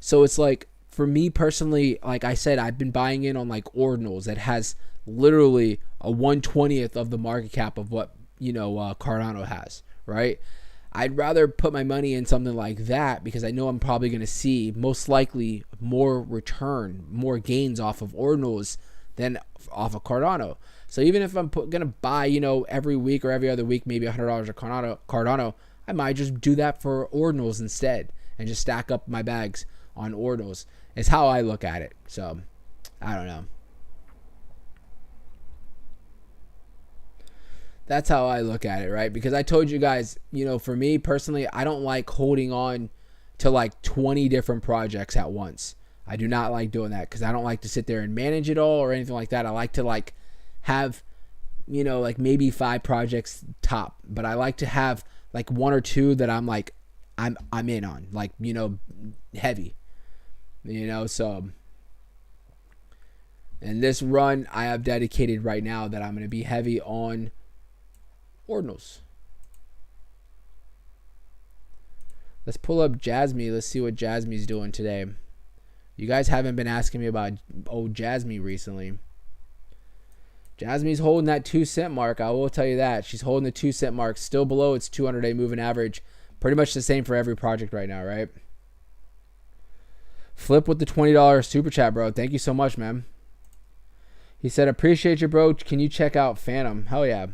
So it's like, for me personally, like I said, I've been buying in on like Ordinals that has literally a 1/20th of the market cap of what, you know, Cardano has, right? I'd rather put my money in something like that because I know I'm probably going to see most likely more return, more gains off of Ordinals than off of Cardano. So even if I'm going to buy, you know, every week or every other week, maybe $100 of Cardano, I might just do that for Ordinals instead and just stack up my bags on Ordinals. Is how I look at it. So I don't know. That's how I look at it, right? Because I told you guys, you know, for me personally, I don't like holding on to like 20 different projects at once. I do not like doing that because I don't like to sit there and manage it all or anything like that. I like to like have, you know, like maybe 5 projects top, but I like to have like 1 or 2 that I'm like, I'm in on, like, you know, heavy, you know. So, and this run I have dedicated right now that I'm going to be heavy on Ordinals. Let's pull up Jasmy. Let's see what Jasmy's doing today. You guys haven't been asking me about old Jasmy recently. Jasmy's holding that 2-cent mark. I will tell you that. She's holding the 2-cent mark, still below its 200-day moving average. Pretty much the same for every project right now, right? Flip with the $20 super chat, bro. Thank you so much, man. He said, appreciate you, bro. Can you check out Phantom? Hell yeah.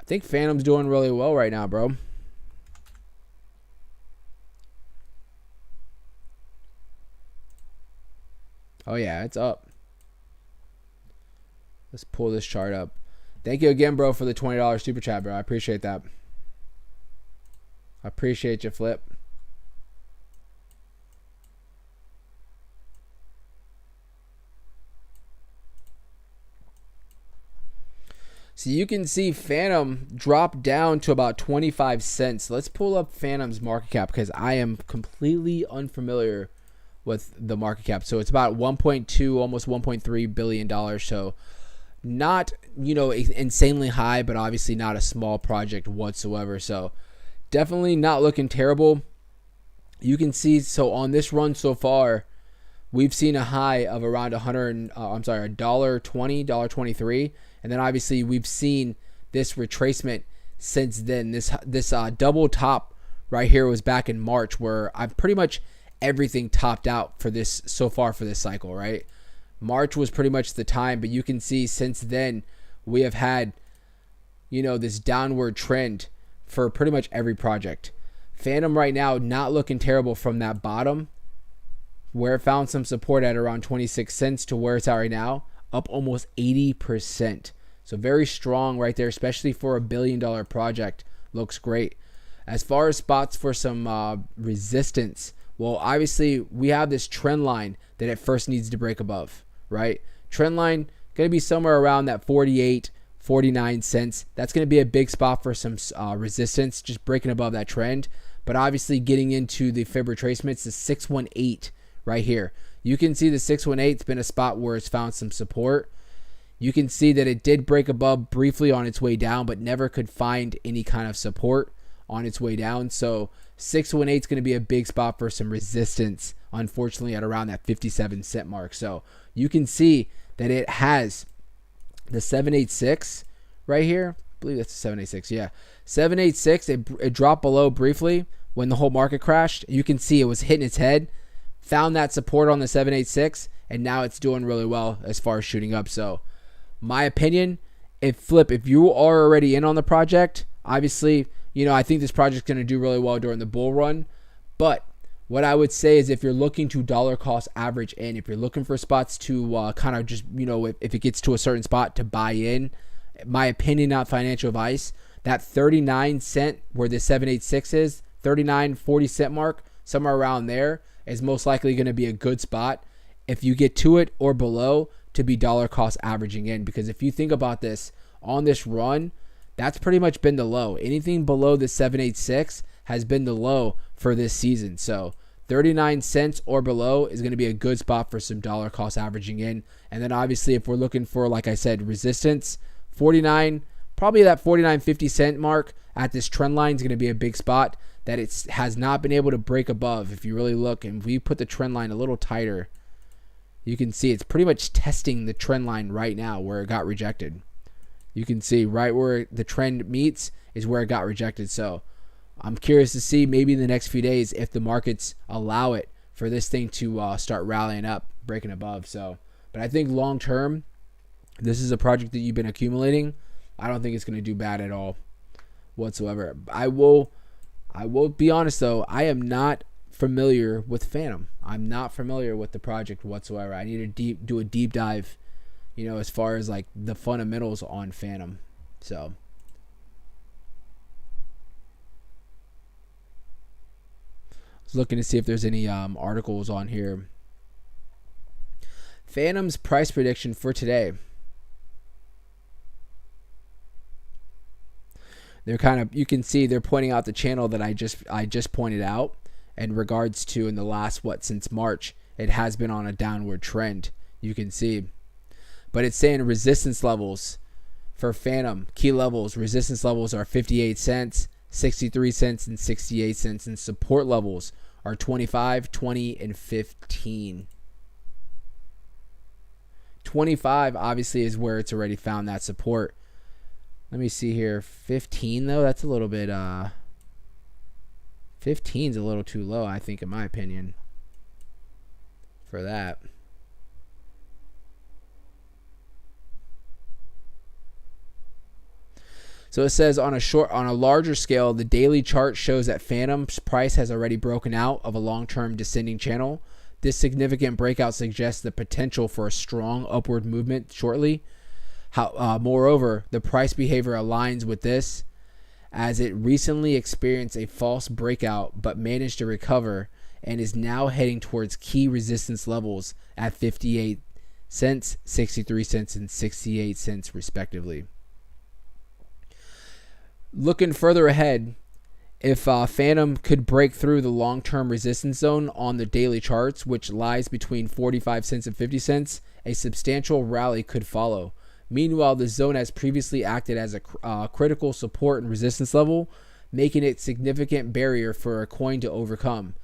I think Phantom's doing really well right now, bro. Oh, yeah, it's up. Let's pull this chart up. Thank you again, bro, for the $20 super chat, bro. I appreciate that. I appreciate you, Flip. So you can see Phantom drop down to about 25 cents. Let's pull up Phantom's market cap because I am completely unfamiliar with the market cap. So it's about 1.2, almost $1.3 billion. So not, you know, insanely high, but obviously not a small project whatsoever. So definitely not looking terrible. You can see, so on this run so far, we've seen a high of around $120, $1.23. And then obviously we've seen this retracement since then. This double top right here was back in March, where I'm pretty much everything topped out for this so far for this cycle, right? March was pretty much the time, but you can see since then we have had, you know, this downward trend for pretty much every project. Phantom right now not looking terrible from that bottom where it found some support at around 26 cents to where it's at right now, up almost 80%. So very strong right there, especially for a $1 billion project. Looks great. As far as spots for some resistance, well, obviously we have this trend line that it first needs to break above, right? Trend line going to be somewhere around that 48, 49 cents. That's going to be a big spot for some resistance, just breaking above that trend. But obviously getting into the fib retracements is 618 right here. You can see the 618 has been a spot where it's found some support. You can see that it did break above briefly on its way down, but never could find any kind of support on its way down. So 618 is going to be a big spot for some resistance, unfortunately, at around that 57 cent mark. So you can see that it has the 786 right here. I believe that's the 786. Yeah, 786. It dropped below briefly when the whole market crashed. You can see it was hitting its head, found that support on the 786, and now it's doing really well as far as shooting up. So my opinion, if you are already in on the project, obviously, I think this project's going to do really well during the bull run. But what I would say is if you're looking to dollar cost average in, if you're looking for spots to kind of just, if it gets to a certain spot to buy in, my opinion, not financial advice, that 39 cent where the 786 is, 39-40 cent mark, somewhere around there is most likely going to be a good spot if you get to it or below to be dollar cost averaging in. Because if you think about this, on this run, that's pretty much been the low. Anything below the 786 has been the low for this season. So 39 cents or below is going to be a good spot for some dollar cost averaging in. And then obviously if we're looking for, like I said, resistance, 49, probably that 49.50 cent mark at this trend line is going to be a big spot that it has not been able to break above. If you really look, and if we put the trend line a little tighter, you can see it's pretty much testing the trend line right now where it got rejected. You can see right where the trend meets is where it got rejected. So I'm curious to see maybe in the next few days if the markets allow it for this thing to start rallying up, breaking above. So, but I think long term, this is a project that you've been accumulating. I don't think it's going to do bad at all whatsoever. I will be honest though, I am not familiar with Phantom. I'm not familiar with the project whatsoever. I need to do a deep dive, as far as like the fundamentals on Phantom. So I was looking to see if there's any articles on here. Phantom's price prediction for today. They're kind of, you can see they're pointing out the channel that I just pointed out in regards to in the last, since March, it has been on a downward trend. You can see, but it's saying resistance levels for Phantom, key levels, resistance levels are 58 cents, 63 cents, and 68 cents, and support levels are 25, 20, and 15. 25 obviously is where it's already found that support. Let me see here. 15 though, that's a little bit 15's a little too low, I think, in my opinion, for that. So it says on a larger scale, the daily chart shows that Phantom's price has already broken out of a long-term descending channel. This significant breakout suggests the potential for a strong upward movement shortly. Moreover, the price behavior aligns with this, as it recently experienced a false breakout but managed to recover and is now heading towards key resistance levels at 58 cents, 63 cents, and 68 cents respectively. Looking further ahead, if Phantom could break through the long-term resistance zone on the daily charts, which lies between 45 cents and 50 cents, a substantial rally could follow. Meanwhile, the zone has previously acted as a critical support and resistance level, making it a significant barrier for a coin to overcome.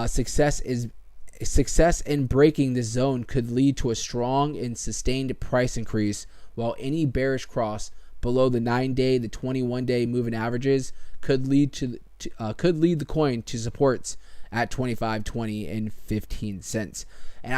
Success in breaking the zone could lead to a strong and sustained price increase, while any bearish cross below the 9-day, the 21-day moving averages could lead the coin to supports at 25, 20, and 15 cents. And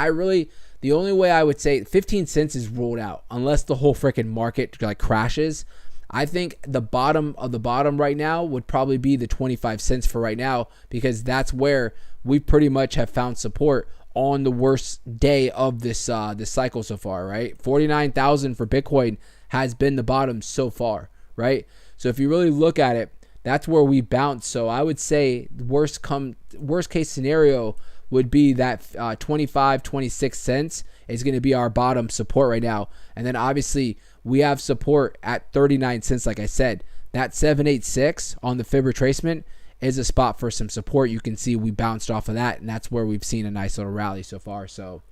the only way I would say 15 cents is ruled out unless the whole freaking market crashes. I think the bottom of the bottom right now would probably be the 25 cents for right now, because that's where we pretty much have found support on the worst day of this cycle so far, right? 49,000 for Bitcoin has been the bottom so far, right? So if you really look at it, that's where we bounce. So I would say the worst case scenario would be that 25, 26 cents is going to be our bottom support right now. And then obviously we have support at 39 cents. Like I said, that 786 on the fib retracement is a spot for some support. You can see we bounced off of that, and that's where we've seen a nice little rally so far. So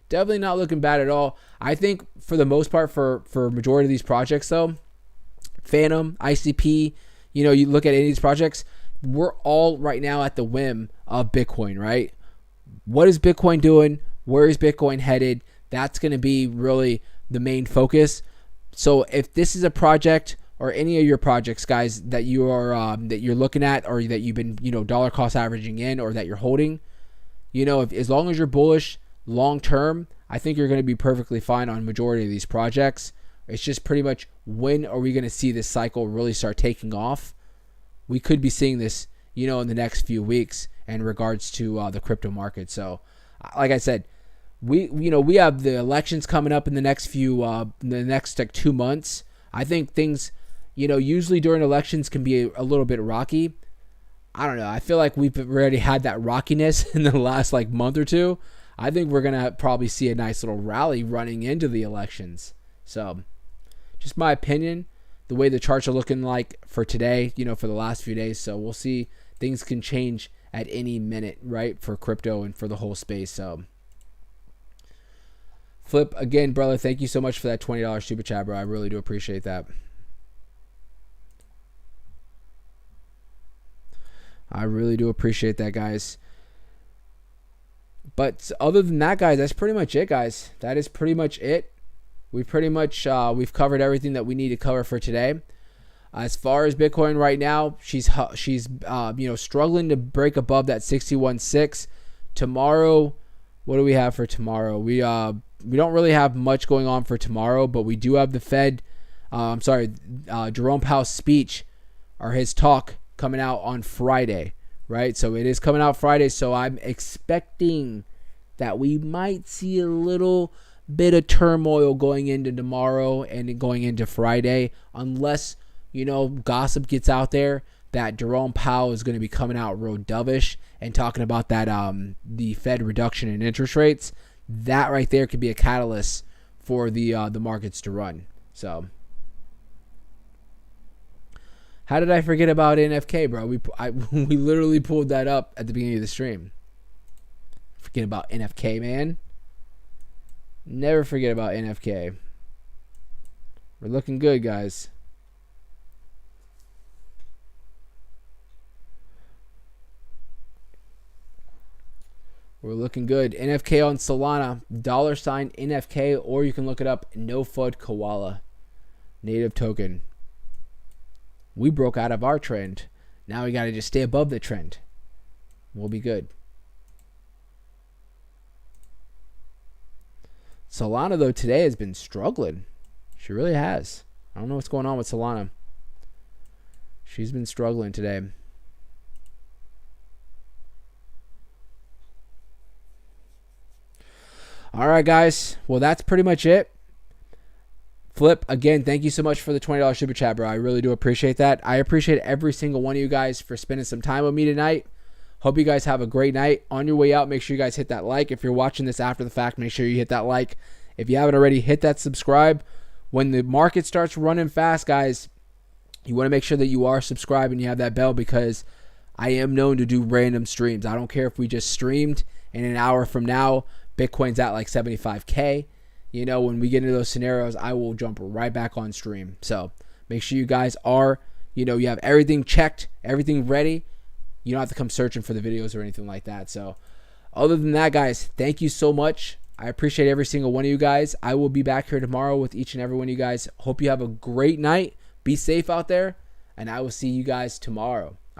definitely not looking bad at all. I think for the most part, for majority of these projects though, Phantom, ICP, you know, you look at any of these projects, we're all right now at the whim of Bitcoin, right? What is Bitcoin doing? Where is Bitcoin headed? That's going to be really the main focus. So if this is a project or any of your projects, guys, that you are that you're looking at, or that you've been, you know, dollar cost averaging in, or that you're holding, you know, if, as long as you're bullish long term, I think you're going to be perfectly fine on majority of these projects. It's just pretty much, when are we going to see this cycle really start taking off? We could be seeing this, you know, in the next few weeks in regards to the crypto market. So like I said, we have the elections coming up in the next few like 2 months. I think things, you know, usually during elections can be a little bit rocky. I don't know. I feel like we've already had that rockiness in the last like month or two. I think we're going to probably see a nice little rally running into the elections. So just my opinion, the way the charts are looking like for today, you know, for the last few days. So we'll see. Things can change at any minute, right, for crypto and for the whole space. So Flip, again, brother, thank you so much for that $20 super chat, bro. I really do appreciate that. I really do appreciate that, guys. But other than that, guys, that's pretty much it, guys. That is pretty much it. We pretty much we've covered everything that we need to cover for today. As far as Bitcoin right now, she's you know, struggling to break above that 61.6. Tomorrow, what do we have for tomorrow? We don't really have much going on for tomorrow, but we do have the Fed. Jerome Powell's speech, or his talk, coming out on Friday, right? So it is coming out Friday. So I'm expecting that we might see a little bit of turmoil going into tomorrow and going into Friday, unless, you know, gossip gets out there that Jerome Powell is going to be coming out real dovish and talking about that the Fed reduction in interest rates. That right there could be a catalyst for the markets to run. So how did I forget about NFK, bro? We literally pulled that up at the beginning of the stream. Forget about NFK, man. Never forget about NFK. We're looking good, guys. We're looking good. NFK on Solana, $ NFK, or you can look it up, No FUD Koala, native token. We broke out of our trend. Now we got to just stay above the trend. We'll be good. Solana, though, today has been struggling. She really has. I don't know what's going on with Solana. She's been struggling today. All right, guys. Well, that's pretty much it. Flip, again, thank you so much for the $20 super chat, bro. I really do appreciate that. I appreciate every single one of you guys for spending some time with me tonight. Hope you guys have a great night. On your way out, make sure you guys hit that like. If you're watching this after the fact, make sure you hit that like. If you haven't already, hit that subscribe. When the market starts running fast, guys, you want to make sure that you are subscribed and you have that bell, because I am known to do random streams. I don't care if we just streamed and an hour from now, Bitcoin's at like 75K. You know, when we get into those scenarios, I will jump right back on stream. So make sure you guys are, you know, you have everything checked, everything ready. You don't have to come searching for the videos or anything like that. So other than that, guys, thank you so much. I appreciate every single one of you guys. I will be back here tomorrow with each and every one of you guys. Hope you have a great night. Be safe out there, and I will see you guys tomorrow.